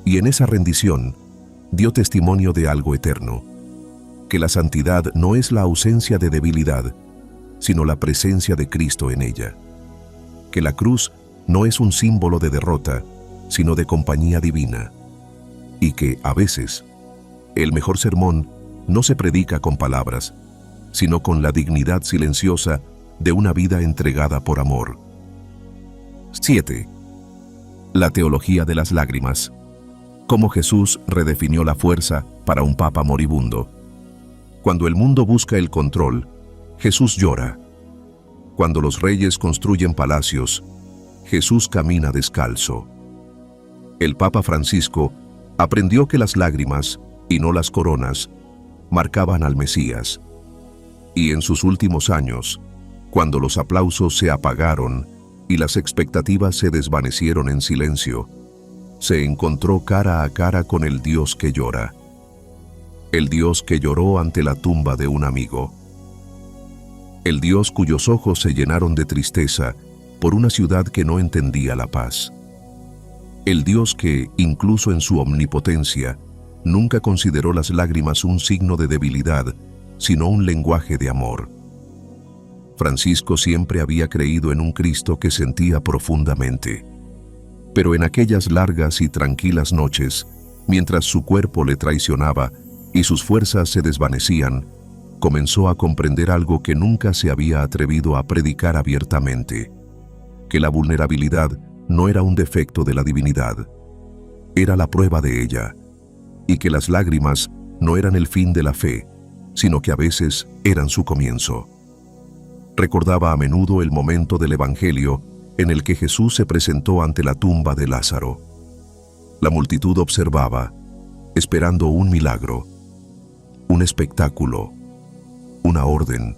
Y en esa rendición, dio testimonio de algo eterno, que la santidad no es la ausencia de debilidad, sino la presencia de Cristo en ella. Que la cruz no es un símbolo de derrota, sino de compañía divina. Y que, a veces, el mejor sermón no se predica con palabras, sino con la dignidad silenciosa de una vida entregada por amor. 7. La teología de las lágrimas. Cómo Jesús redefinió la fuerza para un papa moribundo. Cuando el mundo busca el control, Jesús llora. Cuando los reyes construyen palacios, Jesús camina descalzo. El Papa Francisco aprendió que las lágrimas, y no las coronas, marcaban al Mesías. Y en sus últimos años, cuando los aplausos se apagaron y las expectativas se desvanecieron en silencio, se encontró cara a cara con el Dios que llora. El Dios que lloró ante la tumba de un amigo. El Dios cuyos ojos se llenaron de tristeza por una ciudad que no entendía la paz. El Dios que, incluso en su omnipotencia, nunca consideró las lágrimas un signo de debilidad, sino un lenguaje de amor. Francisco siempre había creído en un Cristo que sentía profundamente. Pero en aquellas largas y tranquilas noches, mientras su cuerpo le traicionaba y sus fuerzas se desvanecían, comenzó a comprender algo que nunca se había atrevido a predicar abiertamente: que la vulnerabilidad no era un defecto de la divinidad, era la prueba de ella, y que las lágrimas no eran el fin de la fe, sino que a veces eran su comienzo. Recordaba a menudo el momento del Evangelio en el que Jesús se presentó ante la tumba de Lázaro. La multitud observaba, esperando un milagro, un espectáculo, una orden.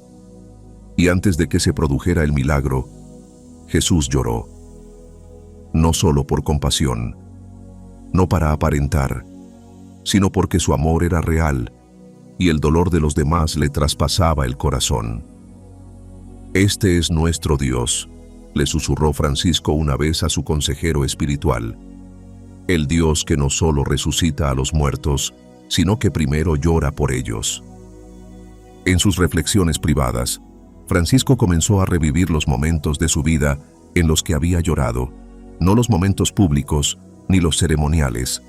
Y antes de que se produjera el milagro, Jesús lloró. No solo por compasión, no para aparentar, sino porque su amor era real y el dolor de los demás le traspasaba el corazón. «Este es nuestro Dios», le susurró Francisco una vez a su consejero espiritual. «El Dios que no solo resucita a los muertos, sino que primero llora por ellos». En sus reflexiones privadas, Francisco comenzó a revivir los momentos de su vida en los que había llorado, no los momentos públicos ni los ceremoniales,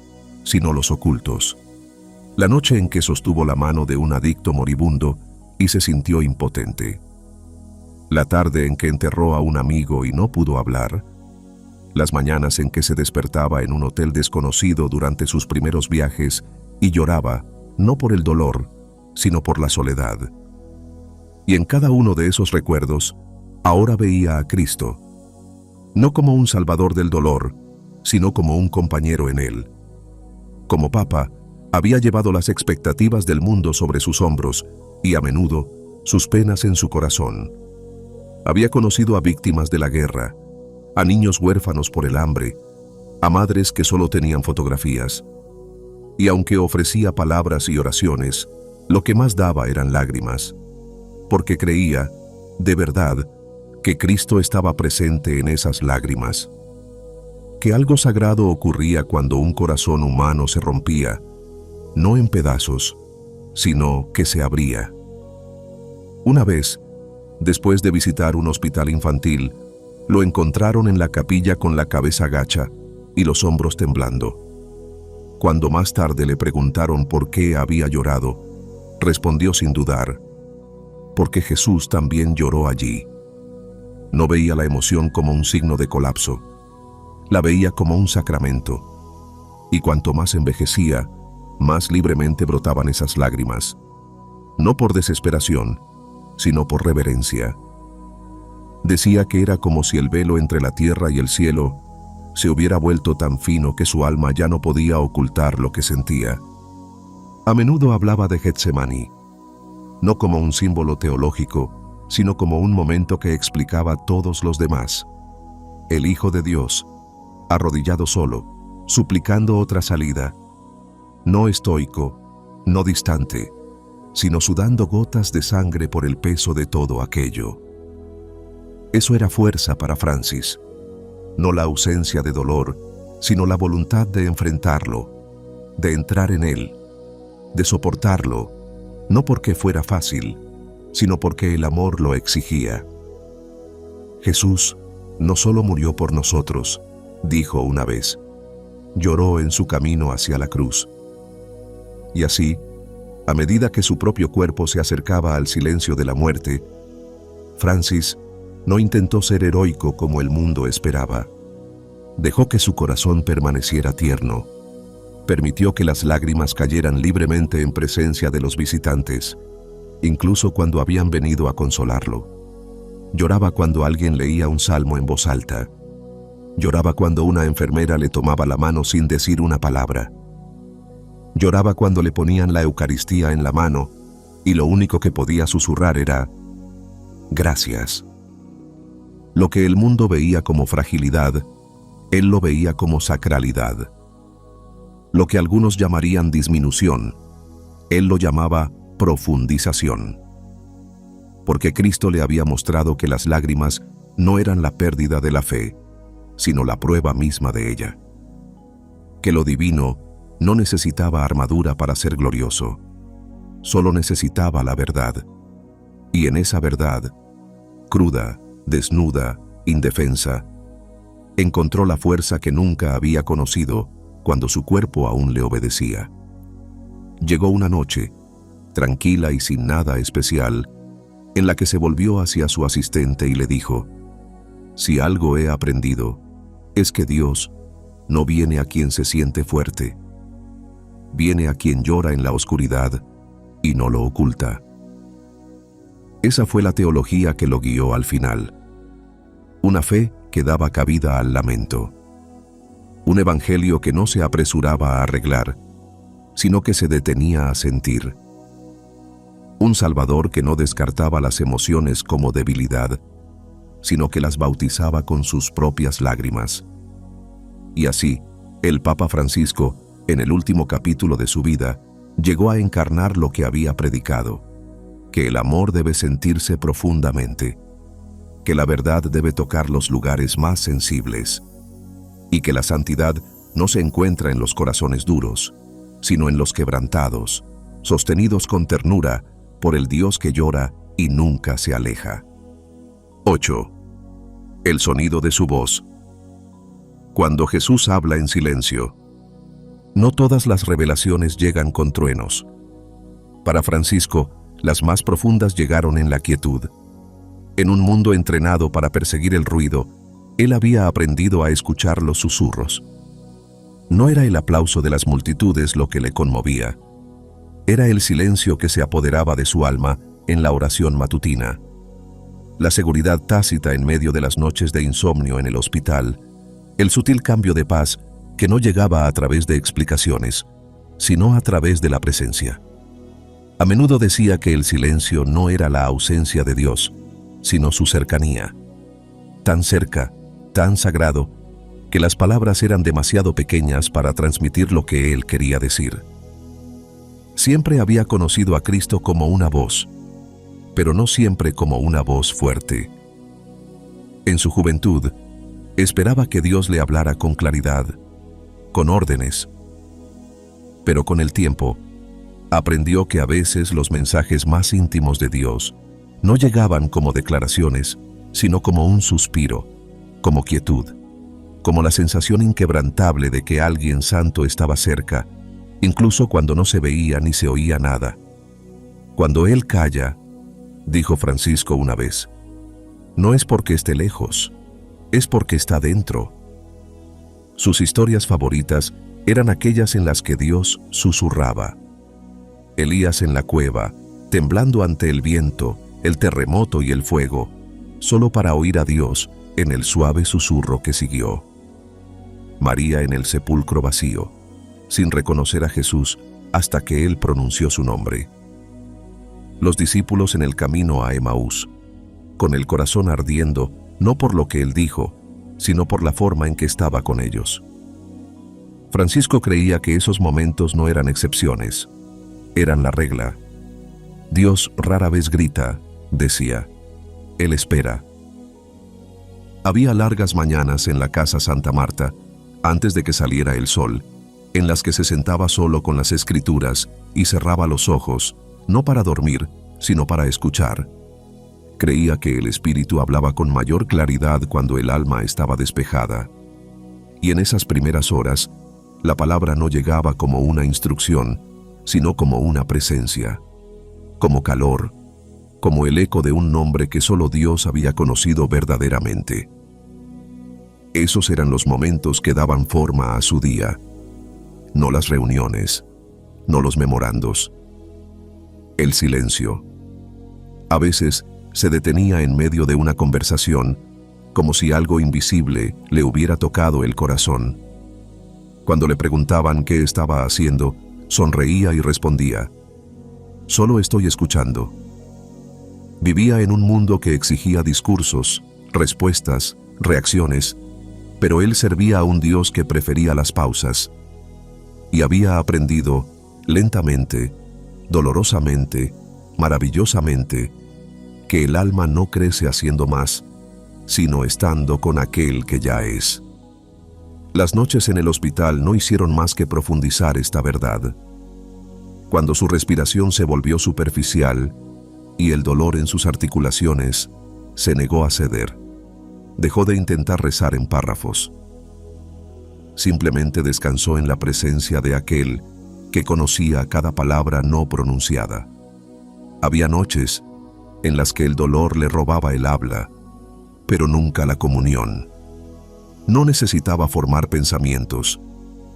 sino los ocultos. La noche en que sostuvo la mano de un adicto moribundo y se sintió impotente. La tarde en que enterró a un amigo y no pudo hablar. Las mañanas en que se despertaba en un hotel desconocido durante sus primeros viajes y lloraba, no por el dolor, sino por la soledad. Y en cada uno de esos recuerdos, ahora veía a Cristo, no como un salvador del dolor, sino como un compañero en él. Como Papa, había llevado las expectativas del mundo sobre sus hombros y a menudo sus penas en su corazón. Había conocido a víctimas de la guerra, a niños huérfanos por el hambre, a madres que solo tenían fotografías. Y aunque ofrecía palabras y oraciones, lo que más daba eran lágrimas, porque creía, de verdad, que Cristo estaba presente en esas lágrimas. Que algo sagrado ocurría cuando un corazón humano se rompía, no en pedazos, sino que se abría. Una vez, después de visitar un hospital infantil, lo encontraron en la capilla con la cabeza gacha y los hombros temblando. Cuando más tarde le preguntaron por qué había llorado, respondió sin dudar: porque Jesús también lloró allí. No veía la emoción como un signo de colapso, la veía como un sacramento. Y cuanto más envejecía, más libremente brotaban esas lágrimas, no por desesperación, sino por reverencia. Decía que era como si el velo entre la tierra y el cielo se hubiera vuelto tan fino que su alma ya no podía ocultar lo que sentía. A menudo hablaba de Getsemaní, no como un símbolo teológico, sino como un momento que explicaba todos los demás. El Hijo de Dios, arrodillado solo, suplicando otra salida, no estoico, no distante, sino sudando gotas de sangre por el peso de todo aquello. Eso era fuerza para Francis, no la ausencia de dolor, sino la voluntad de enfrentarlo, de entrar en él, de soportarlo, no porque fuera fácil, sino porque el amor lo exigía. Jesús no solo murió por nosotros, dijo una vez, lloró en su camino hacia la cruz. Y así, a medida que su propio cuerpo se acercaba al silencio de la muerte, Francis no intentó ser heroico como el mundo esperaba. Dejó que su corazón permaneciera tierno. Permitió que las lágrimas cayeran libremente en presencia de los visitantes, incluso cuando habían venido a consolarlo. Lloraba cuando alguien leía un salmo en voz alta. Lloraba cuando una enfermera le tomaba la mano sin decir una palabra. Lloraba cuando le ponían la Eucaristía en la mano y lo único que podía susurrar era: «Gracias». Lo que el mundo veía como fragilidad, él lo veía como sacralidad. Lo que algunos llamarían disminución, él lo llamaba profundización. Porque Cristo le había mostrado que las lágrimas no eran la pérdida de la fe, sino la prueba misma de ella. que lo divino no necesitaba armadura para ser glorioso, solo necesitaba la verdad. Y en esa verdad, cruda, desnuda, indefensa, encontró la fuerza que nunca había conocido cuando su cuerpo aún le obedecía. Llegó una noche, tranquila y sin nada especial, en la que se volvió hacia su asistente y le dijo: «Si algo he aprendido, es que Dios no viene a quien se siente fuerte, viene a quien llora en la oscuridad y no lo oculta». Esa fue la teología que lo guió al final. Una fe que daba cabida al lamento. Un evangelio que no se apresuraba a arreglar, sino que se detenía a sentir. Un Salvador que no descartaba las emociones como debilidad, sino que las bautizaba con sus propias lágrimas. Y así, el Papa Francisco, en el último capítulo de su vida, llegó a encarnar lo que había predicado: que el amor debe sentirse profundamente, que la verdad debe tocar los lugares más sensibles, y que la santidad no se encuentra en los corazones duros, sino en los quebrantados, sostenidos con ternura por el Dios que llora y nunca se aleja. 8. El sonido de su voz. Cuando Jesús habla en silencio, no todas las revelaciones llegan con truenos. Para Francisco, las más profundas llegaron en la quietud. En un mundo entrenado para perseguir el ruido, él había aprendido a escuchar los susurros. No era el aplauso de las multitudes lo que le conmovía. Era el silencio que se apoderaba de su alma en la oración matutina. La seguridad tácita en medio de las noches de insomnio en el hospital, el sutil cambio de paz que no llegaba a través de explicaciones, sino a través de la presencia. A menudo decía que el silencio no era la ausencia de Dios, sino su cercanía. Tan cerca, tan sagrado, que las palabras eran demasiado pequeñas para transmitir lo que él quería decir. Siempre había conocido a Cristo como una voz, pero no siempre como una voz fuerte. En su juventud, esperaba que Dios le hablara con claridad, con órdenes. Pero con el tiempo, aprendió que a veces los mensajes más íntimos de Dios no llegaban como declaraciones, sino como un suspiro, como quietud, como la sensación inquebrantable de que alguien santo estaba cerca, incluso cuando no se veía ni se oía nada. Cuando Él calla, dijo Francisco una vez, no es porque esté lejos, es porque está dentro. Sus historias favoritas eran aquellas en las que Dios susurraba. Elías en la cueva, temblando ante el viento, el terremoto y el fuego, solo para oír a Dios en el suave susurro que siguió. María en el sepulcro vacío, sin reconocer a Jesús hasta que Él pronunció su nombre. Los discípulos en el camino a Emaús, con el corazón ardiendo, no por lo que Él dijo, sino por la forma en que estaba con ellos. Francisco creía que esos momentos no eran excepciones, eran la regla. Dios rara vez grita, decía. Él espera. Había largas mañanas en la casa Santa Marta, antes de que saliera el sol, en las que se sentaba solo con las escrituras y cerraba los ojos, no para dormir, sino para escuchar. Creía que el espíritu hablaba con mayor claridad cuando el alma estaba despejada. Y en esas primeras horas, la palabra no llegaba como una instrucción, sino como una presencia, como calor, como el eco de un nombre que solo Dios había conocido verdaderamente. Esos eran los momentos que daban forma a su día, no las reuniones, no los memorandos. El silencio. A veces se detenía en medio de una conversación, como si algo invisible le hubiera tocado el corazón. Cuando le preguntaban qué estaba haciendo, sonreía y respondía, «Solo estoy escuchando». Vivía en un mundo que exigía discursos, respuestas, reacciones, pero él servía a un Dios que prefería las pausas. Y había aprendido, lentamente, dolorosamente, maravillosamente, que el alma no crece haciendo más, sino estando con aquel que ya es. Las noches en el hospital no hicieron más que profundizar esta verdad. Cuando su respiración se volvió superficial y el dolor en sus articulaciones, se negó a ceder. Dejó de intentar rezar en párrafos. Simplemente descansó en la presencia de aquel que conocía cada palabra no pronunciada. Había noches en las que el dolor le robaba el habla, pero nunca la comunión. No necesitaba formar pensamientos,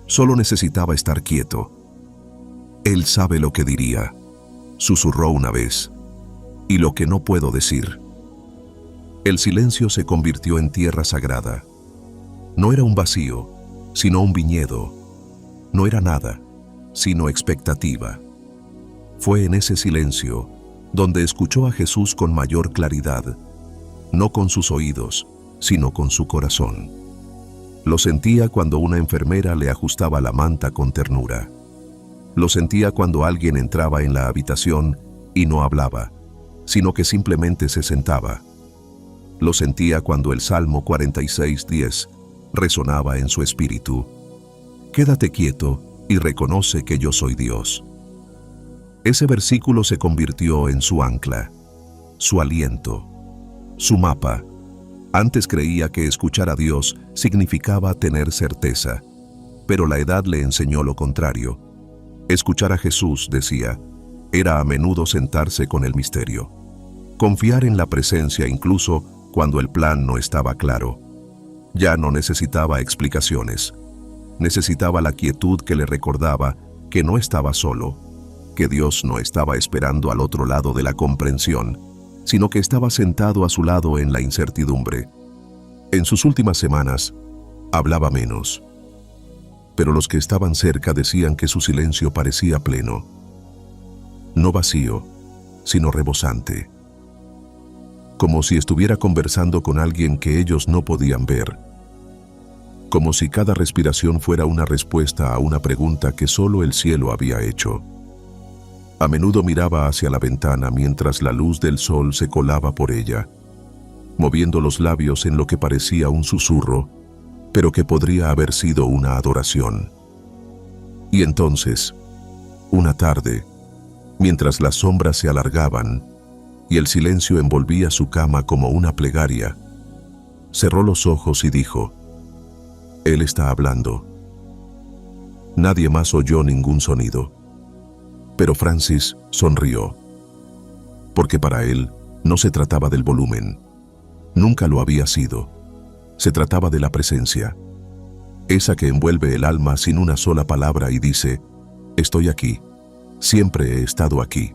solo necesitaba estar quieto. Él sabe lo que diría, susurró una vez, y lo que no puedo decir. El silencio se convirtió en tierra sagrada. No era un vacío, sino un viñedo. No era nada, sino expectativa. Fue en ese silencio donde escuchó a Jesús con mayor claridad, no con sus oídos, sino con su corazón. Lo sentía cuando una enfermera le ajustaba la manta con ternura. Lo sentía cuando alguien entraba en la habitación y no hablaba, sino que simplemente se sentaba. Lo sentía cuando el Salmo 46:10 resonaba en su espíritu. Quédate quieto y reconoce que yo soy Dios. Ese versículo se convirtió en su ancla, su aliento, su mapa. Antes creía que escuchar a Dios significaba tener certeza, pero la edad le enseñó lo contrario. Escuchar a Jesús, decía, era a menudo sentarse con el misterio. Confiar en la presencia incluso cuando el plan no estaba claro. Ya no necesitaba explicaciones. Necesitaba la quietud que le recordaba que no estaba solo, que Dios no estaba esperando al otro lado de la comprensión, sino que estaba sentado a su lado en la incertidumbre. En sus últimas semanas, hablaba menos. Pero los que estaban cerca decían que su silencio parecía pleno. No vacío, sino rebosante. Como si estuviera conversando con alguien que ellos no podían ver. Como si cada respiración fuera una respuesta a una pregunta que solo el cielo había hecho. A menudo miraba hacia la ventana mientras la luz del sol se colaba por ella, moviendo los labios en lo que parecía un susurro, pero que podría haber sido una adoración. Y entonces, una tarde, mientras las sombras se alargaban y el silencio envolvía su cama como una plegaria, cerró los ojos y dijo, Él está hablando. Nadie más oyó ningún sonido. Pero Francis sonrió, porque para él no se trataba del volumen. Nunca lo había sido. Se trataba de la presencia, esa que envuelve el alma sin una sola palabra y dice, estoy aquí, siempre he estado aquí.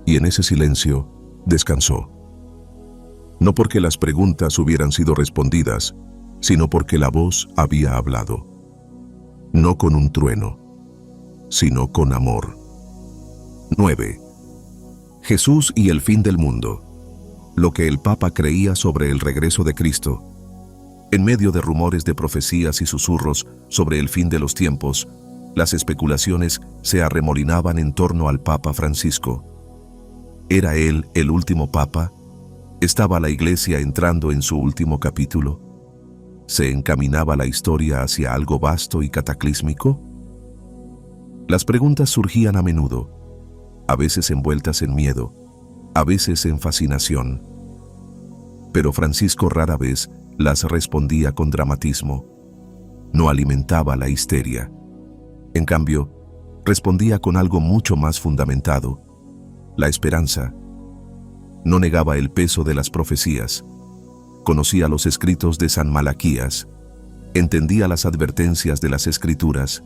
Y en ese silencio descansó. No porque las preguntas hubieran sido respondidas, sino porque la voz había hablado. No con un trueno, sino con amor. 9. Jesús y el fin del mundo. Lo que el Papa creía sobre el regreso de Cristo. En medio de rumores de profecías y susurros sobre el fin de los tiempos, las especulaciones se arremolinaban en torno al Papa Francisco. ¿Era él el último Papa? ¿Estaba la Iglesia entrando en su último capítulo? ¿Se encaminaba la historia hacia algo vasto y cataclísmico? Las preguntas surgían a menudo, a veces envueltas en miedo, a veces en fascinación. Pero Francisco rara vez las respondía con dramatismo. No alimentaba la histeria. En cambio, respondía con algo mucho más fundamentado, la esperanza. No negaba el peso de las profecías. Conocía los escritos de San Malaquías, entendía las advertencias de las Escrituras,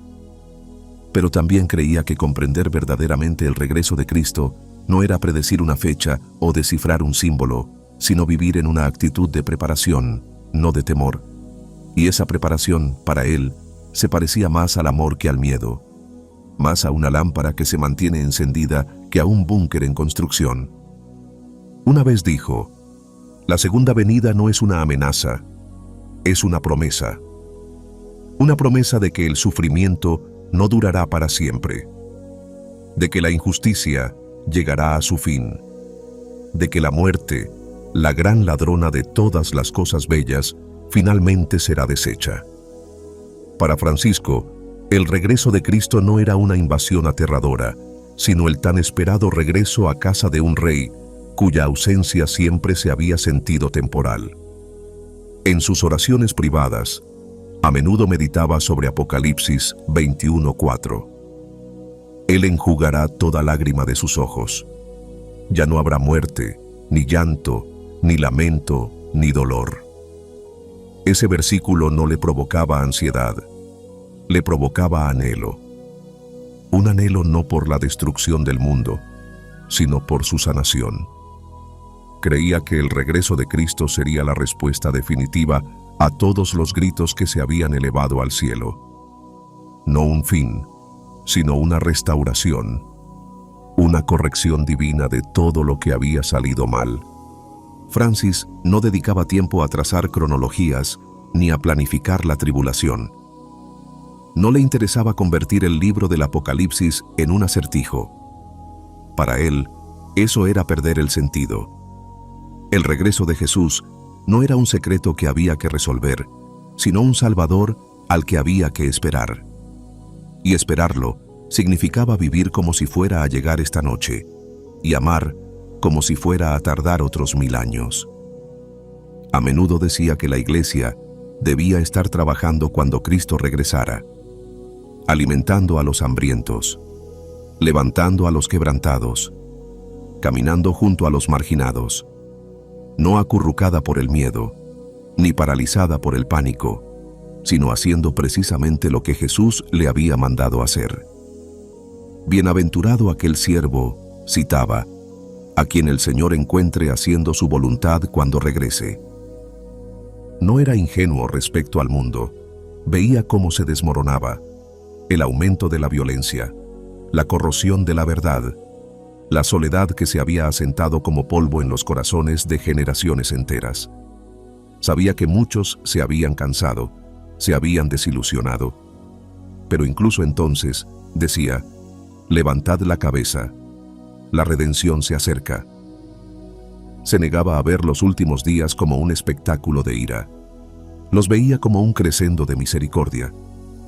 pero también creía que comprender verdaderamente el regreso de Cristo no era predecir una fecha o descifrar un símbolo, sino vivir en una actitud de preparación, no de temor. Y esa preparación, para él, se parecía más al amor que al miedo, más a una lámpara que se mantiene encendida que a un búnker en construcción. Una vez dijo, la segunda venida no es una amenaza, es una promesa. Una promesa de que el sufrimiento no durará para siempre, de que la injusticia llegará a su fin, de que la muerte, la gran ladrona de todas las cosas bellas, finalmente será deshecha. Para Francisco, el regreso de Cristo no era una invasión aterradora, sino el tan esperado regreso a casa de un rey, cuya ausencia siempre se había sentido temporal. En sus oraciones privadas, a menudo meditaba sobre Apocalipsis 21:4. Él enjugará toda lágrima de sus ojos. Ya no habrá muerte, ni llanto, ni lamento, ni dolor. Ese versículo no le provocaba ansiedad, le provocaba anhelo. Un anhelo no por la destrucción del mundo, sino por su sanación. Creía que el regreso de Cristo sería la respuesta definitiva a todos los gritos que se habían elevado al cielo. No un fin, sino una restauración, una corrección divina de todo lo que había salido mal. Francis no dedicaba tiempo a trazar cronologías ni a planificar la tribulación. No le interesaba convertir el libro del Apocalipsis en un acertijo. Para él, eso era perder el sentido. El regreso de Jesús no era un secreto que había que resolver, sino un Salvador al que había que esperar. Y esperarlo significaba vivir como si fuera a llegar esta noche, y amar como si fuera a tardar otros 1000 años. A menudo decía que la Iglesia debía estar trabajando cuando Cristo regresara, alimentando a los hambrientos, levantando a los quebrantados, caminando junto a los marginados, no acurrucada por el miedo, ni paralizada por el pánico, sino haciendo precisamente lo que Jesús le había mandado hacer. Bienaventurado aquel siervo, citaba, a quien el Señor encuentre haciendo su voluntad cuando regrese. No era ingenuo respecto al mundo, veía cómo se desmoronaba, el aumento de la violencia, la corrosión de la verdad, la soledad que se había asentado como polvo en los corazones de generaciones enteras. Sabía que muchos se habían cansado, se habían desilusionado. Pero incluso entonces, decía, levantad la cabeza, la redención se acerca. Se negaba a ver los últimos días como un espectáculo de ira. Los veía como un crescendo de misericordia.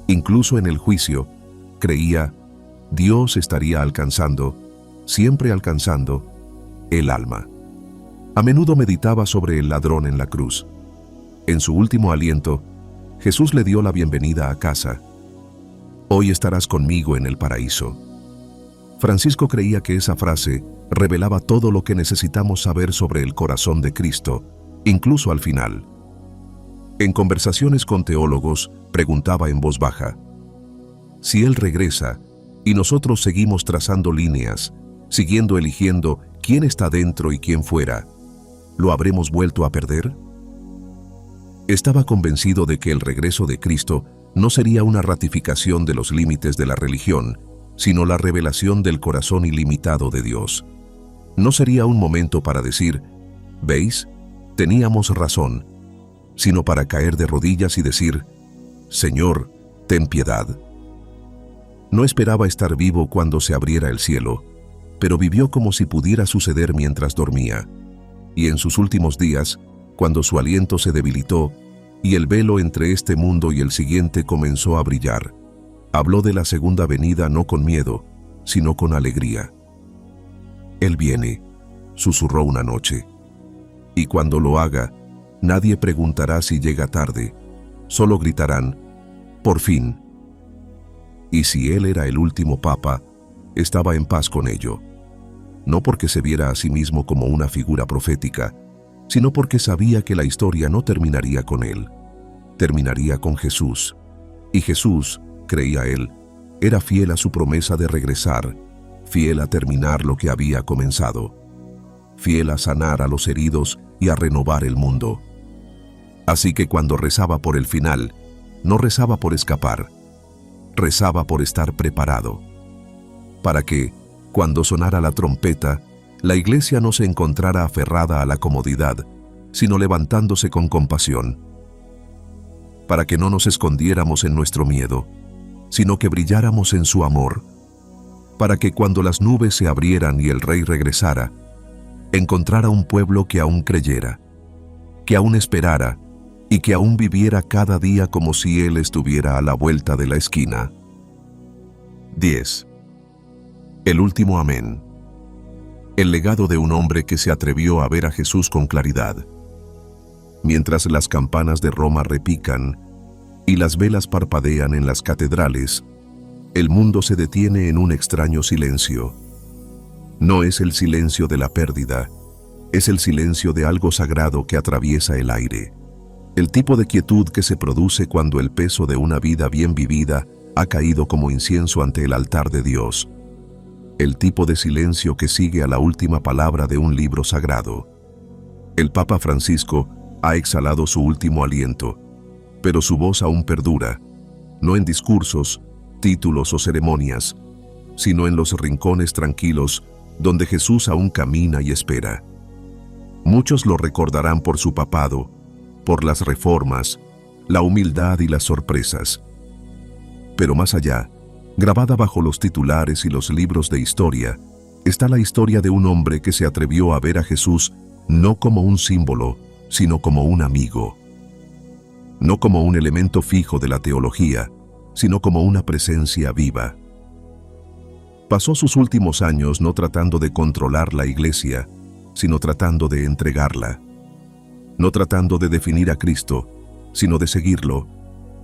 Incluso en el juicio, creía, Dios estaría alcanzando, siempre alcanzando, el alma. A menudo meditaba sobre el ladrón en la cruz. En su último aliento, Jesús le dio la bienvenida a casa. Hoy estarás conmigo en el paraíso. Francisco creía que esa frase revelaba todo lo que necesitamos saber sobre el corazón de Cristo, incluso al final. En conversaciones con teólogos, preguntaba en voz baja, si Él regresa y nosotros seguimos trazando líneas, siguiendo eligiendo quién está dentro y quién fuera, ¿lo habremos vuelto a perder? Estaba convencido de que el regreso de Cristo no sería una ratificación de los límites de la religión, sino la revelación del corazón ilimitado de Dios. No sería un momento para decir, ¿veis? Teníamos razón, sino para caer de rodillas y decir, Señor, ten piedad. No esperaba estar vivo cuando se abriera el cielo, pero vivió como si pudiera suceder mientras dormía. Y en sus últimos días, cuando su aliento se debilitó y el velo entre este mundo y el siguiente comenzó a brillar, habló de la segunda venida no con miedo, sino con alegría. Él viene, susurró una noche, y cuando lo haga, nadie preguntará si llega tarde, solo gritarán, por fin. Y si él era el último papa, estaba en paz con ello, no porque se viera a sí mismo como una figura profética, sino porque sabía que la historia no terminaría con él, terminaría con Jesús. Y Jesús, creía él, era fiel a su promesa de regresar, fiel a terminar lo que había comenzado, fiel a sanar a los heridos y a renovar el mundo. Así que cuando rezaba por el final, no rezaba por escapar, rezaba por estar preparado, para que, cuando sonara la trompeta, la Iglesia no se encontrara aferrada a la comodidad, sino levantándose con compasión, para que no nos escondiéramos en nuestro miedo, sino que brilláramos en su amor, para que cuando las nubes se abrieran y el Rey regresara, encontrara un pueblo que aún creyera, que aún esperara y que aún viviera cada día como si Él estuviera a la vuelta de la esquina. 10. El último amén. El legado de un hombre que se atrevió a ver a Jesús con claridad. Mientras las campanas de Roma repican y las velas parpadean en las catedrales, el mundo se detiene en un extraño silencio. No es el silencio de la pérdida, es el silencio de algo sagrado que atraviesa el aire. El tipo de quietud que se produce cuando el peso de una vida bien vivida ha caído como incienso ante el altar de Dios. El tipo de silencio que sigue a la última palabra de un libro sagrado. El Papa Francisco ha exhalado su último aliento, pero su voz aún perdura, no en discursos, títulos o ceremonias, sino en los rincones tranquilos donde Jesús aún camina y espera. Muchos lo recordarán por su papado, por las reformas, la humildad y las sorpresas. Pero más allá, grabada bajo los titulares y los libros de historia, está la historia de un hombre que se atrevió a ver a Jesús no como un símbolo, sino como un amigo. No como un elemento fijo de la teología, sino como una presencia viva. Pasó sus últimos años no tratando de controlar la iglesia, sino tratando de entregarla. No tratando de definir a Cristo, sino de seguirlo,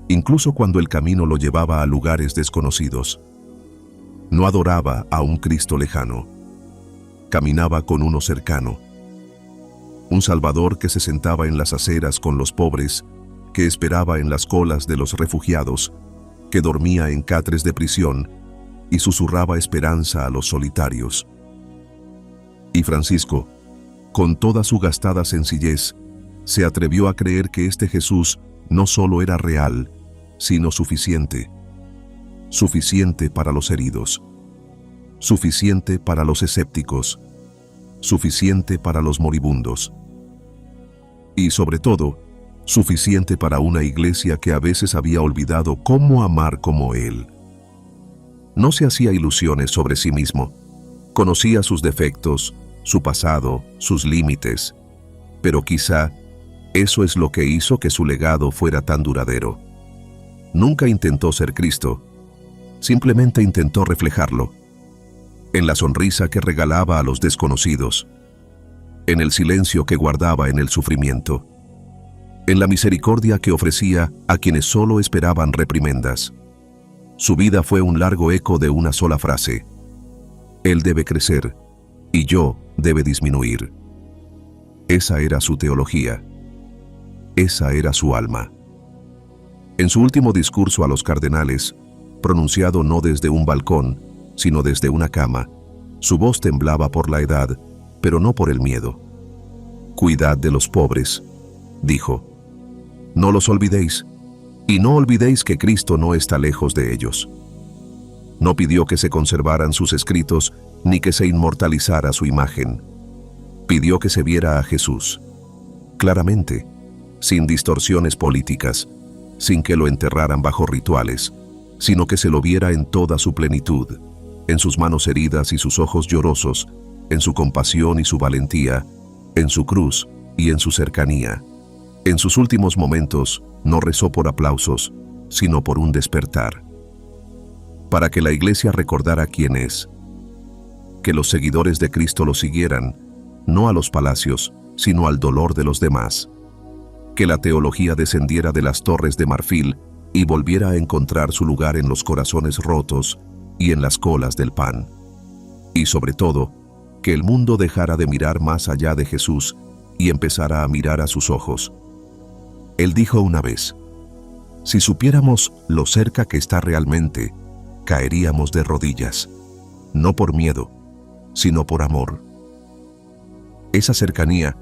incluso cuando el camino lo llevaba a lugares desconocidos. No adoraba a un Cristo lejano. Caminaba con uno cercano. Un Salvador que se sentaba en las aceras con los pobres, que esperaba en las colas de los refugiados, que dormía en catres de prisión y susurraba esperanza a los solitarios. Y Francisco, con toda su gastada sencillez, se atrevió a creer que este Jesús no solo era real, sino suficiente. Suficiente para los heridos. Suficiente para los escépticos. Suficiente para los moribundos. Y sobre todo, suficiente para una iglesia que a veces había olvidado cómo amar como Él. No se hacía ilusiones sobre sí mismo. Conocía sus defectos, su pasado, sus límites, pero quizá eso es lo que hizo que su legado fuera tan duradero. Nunca intentó ser Cristo, simplemente intentó reflejarlo. En la sonrisa que regalaba a los desconocidos, en el silencio que guardaba en el sufrimiento, en la misericordia que ofrecía a quienes solo esperaban reprimendas. Su vida fue un largo eco de una sola frase: Él debe crecer y yo debe disminuir. Esa era su teología. Esa era su alma. En su último discurso a los cardenales, pronunciado no desde un balcón, sino desde una cama, su voz temblaba por la edad, pero no por el miedo. «Cuidad de los pobres», dijo. «No los olvidéis, y no olvidéis que Cristo no está lejos de ellos». No pidió que se conservaran sus escritos, ni que se inmortalizara su imagen. Pidió que se viera a Jesús, claramente, sin distorsiones políticas, sin que lo enterraran bajo rituales, sino que se lo viera en toda su plenitud, en sus manos heridas y sus ojos llorosos, en su compasión y su valentía, en su cruz y en su cercanía. En sus últimos momentos no rezó por aplausos, sino por un despertar. Para que la iglesia recordara quién es. Que los seguidores de Cristo lo siguieran, no a los palacios, sino al dolor de los demás. Que la teología descendiera de las torres de marfil y volviera a encontrar su lugar en los corazones rotos y en las colas del pan. Y sobre todo, que el mundo dejara de mirar más allá de Jesús y empezara a mirar a sus ojos. Él dijo una vez: «Si supiéramos lo cerca que está realmente, caeríamos de rodillas, no por miedo, sino por amor». Esa cercanía,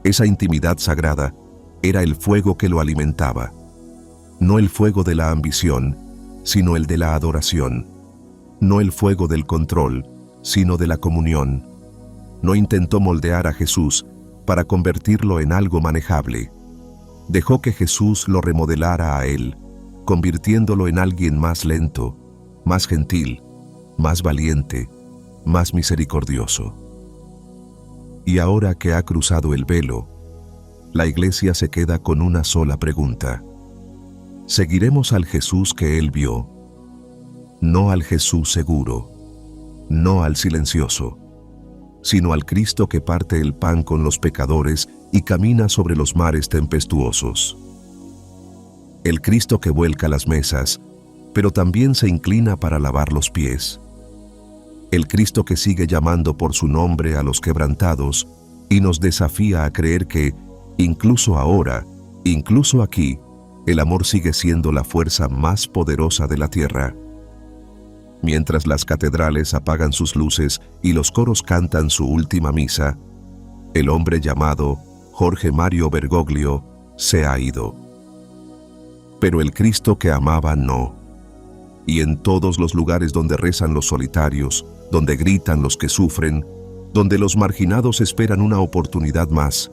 esa intimidad sagrada, era el fuego que lo alimentaba. No el fuego de la ambición, sino el de la adoración. No el fuego del control, sino de la comunión. No intentó moldear a Jesús para convertirlo en algo manejable. Dejó que Jesús lo remodelara a él, convirtiéndolo en alguien más lento, más gentil, más valiente, más misericordioso. Y ahora que ha cruzado el velo, la Iglesia se queda con una sola pregunta. ¿Seguiremos al Jesús que él vio? No al Jesús seguro, no al silencioso, sino al Cristo que parte el pan con los pecadores y camina sobre los mares tempestuosos. El Cristo que vuelca las mesas, pero también se inclina para lavar los pies. El Cristo que sigue llamando por su nombre a los quebrantados y nos desafía a creer que, incluso ahora, incluso aquí, el amor sigue siendo la fuerza más poderosa de la tierra. Mientras las catedrales apagan sus luces y los coros cantan su última misa, el hombre llamado Jorge Mario Bergoglio se ha ido. Pero el Cristo que amaba no. Y en todos los lugares donde rezan los solitarios, donde gritan los que sufren, donde los marginados esperan una oportunidad más,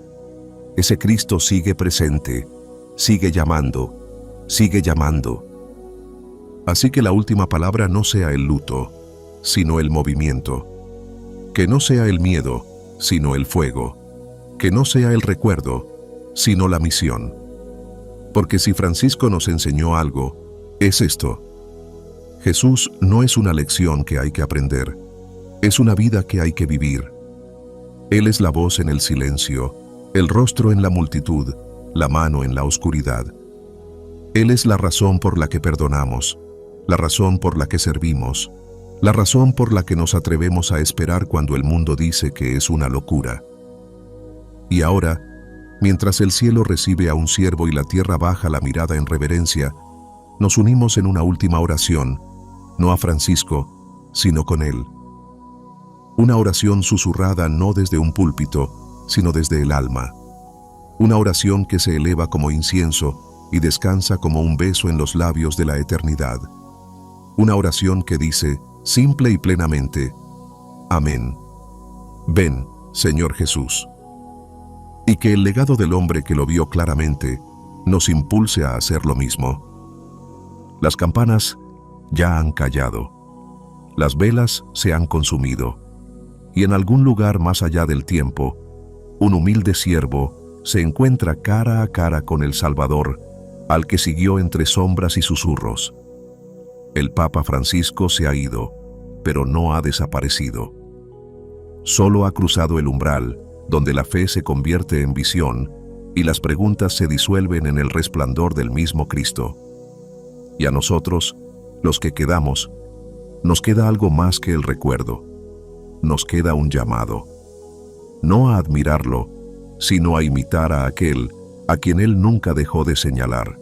ese Cristo sigue presente, sigue llamando, sigue llamando. Así que la última palabra no sea el luto, sino el movimiento. Que no sea el miedo, sino el fuego. Que no sea el recuerdo, sino la misión. Porque si Francisco nos enseñó algo, es esto. Jesús no es una lección que hay que aprender, es una vida que hay que vivir. Él es la voz en el silencio, el rostro en la multitud, la mano en la oscuridad. Él es la razón por la que perdonamos, la razón por la que servimos, la razón por la que nos atrevemos a esperar cuando el mundo dice que es una locura. Y ahora, mientras el cielo recibe a un siervo y la tierra baja la mirada en reverencia, nos unimos en una última oración, no a Francisco, sino con él. Una oración susurrada no desde un púlpito, sino desde el alma. Una oración que se eleva como incienso y descansa como un beso en los labios de la eternidad. Una oración que dice, simple y plenamente, Amén. Ven, Señor Jesús. Y que el legado del hombre que lo vio claramente nos impulse a hacer lo mismo. Las campanas ya han callado. Las velas se han consumido. Y en algún lugar más allá del tiempo, un humilde siervo se encuentra cara a cara con el Salvador, al que siguió entre sombras y susurros. El Papa Francisco se ha ido, pero no ha desaparecido. Solo ha cruzado el umbral, donde la fe se convierte en visión y las preguntas se disuelven en el resplandor del mismo Cristo. Y a nosotros, los que quedamos, nos queda algo más que el recuerdo. Nos queda un llamado. No a admirarlo, sino a imitar a aquel a quien él nunca dejó de señalar.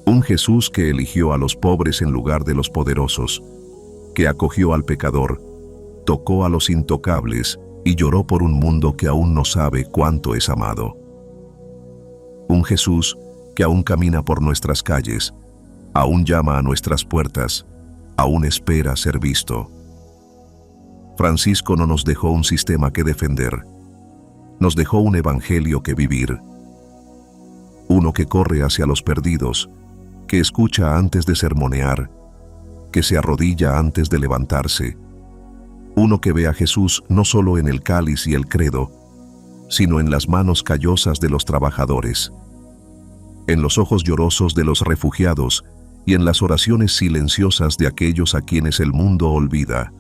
Un Jesús que eligió a los pobres en lugar de los poderosos, que acogió al pecador, tocó a los intocables y lloró por un mundo que aún no sabe cuánto es amado. Un Jesús que aún camina por nuestras calles, aún llama a nuestras puertas, aún espera ser visto. Francisco no nos dejó un sistema que defender, nos dejó un evangelio que vivir. Uno que corre hacia los perdidos, que escucha antes de sermonear, que se arrodilla antes de levantarse. Uno que ve a Jesús no solo en el cáliz y el credo, sino en las manos callosas de los trabajadores, en los ojos llorosos de los refugiados y en las oraciones silenciosas de aquellos a quienes el mundo olvida.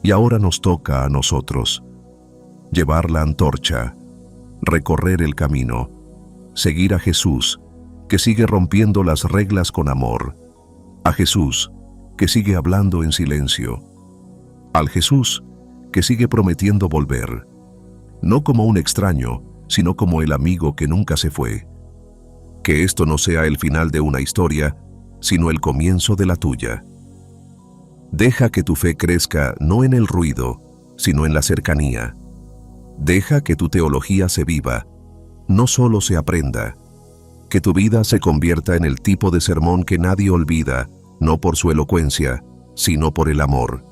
Y ahora nos toca a nosotros llevar la antorcha, recorrer el camino, seguir a Jesús, que sigue rompiendo las reglas con amor, a Jesús, que sigue hablando en silencio, al Jesús, que sigue prometiendo volver, no como un extraño, sino como el amigo que nunca se fue. Que esto no sea el final de una historia, sino el comienzo de la tuya. Deja que tu fe crezca no en el ruido, sino en la cercanía. Deja que tu teología se viva, no solo se aprenda. Que tu vida se convierta en el tipo de sermón que nadie olvida, no por su elocuencia, sino por el amor.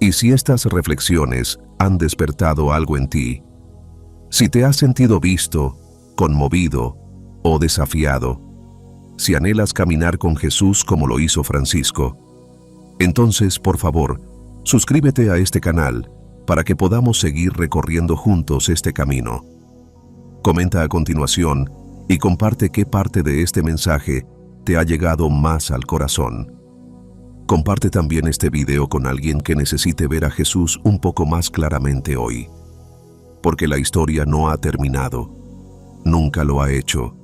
Y si estas reflexiones han despertado algo en ti, si te has sentido visto, conmovido o desafiado, si anhelas caminar con Jesús como lo hizo Francisco, entonces, por favor, suscríbete a este canal para que podamos seguir recorriendo juntos este camino. Comenta a continuación y comparte qué parte de este mensaje te ha llegado más al corazón. Comparte también este video con alguien que necesite ver a Jesús un poco más claramente hoy. Porque la historia no ha terminado. Nunca lo ha hecho.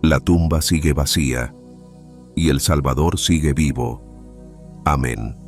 La tumba sigue vacía y el Salvador sigue vivo. Amén.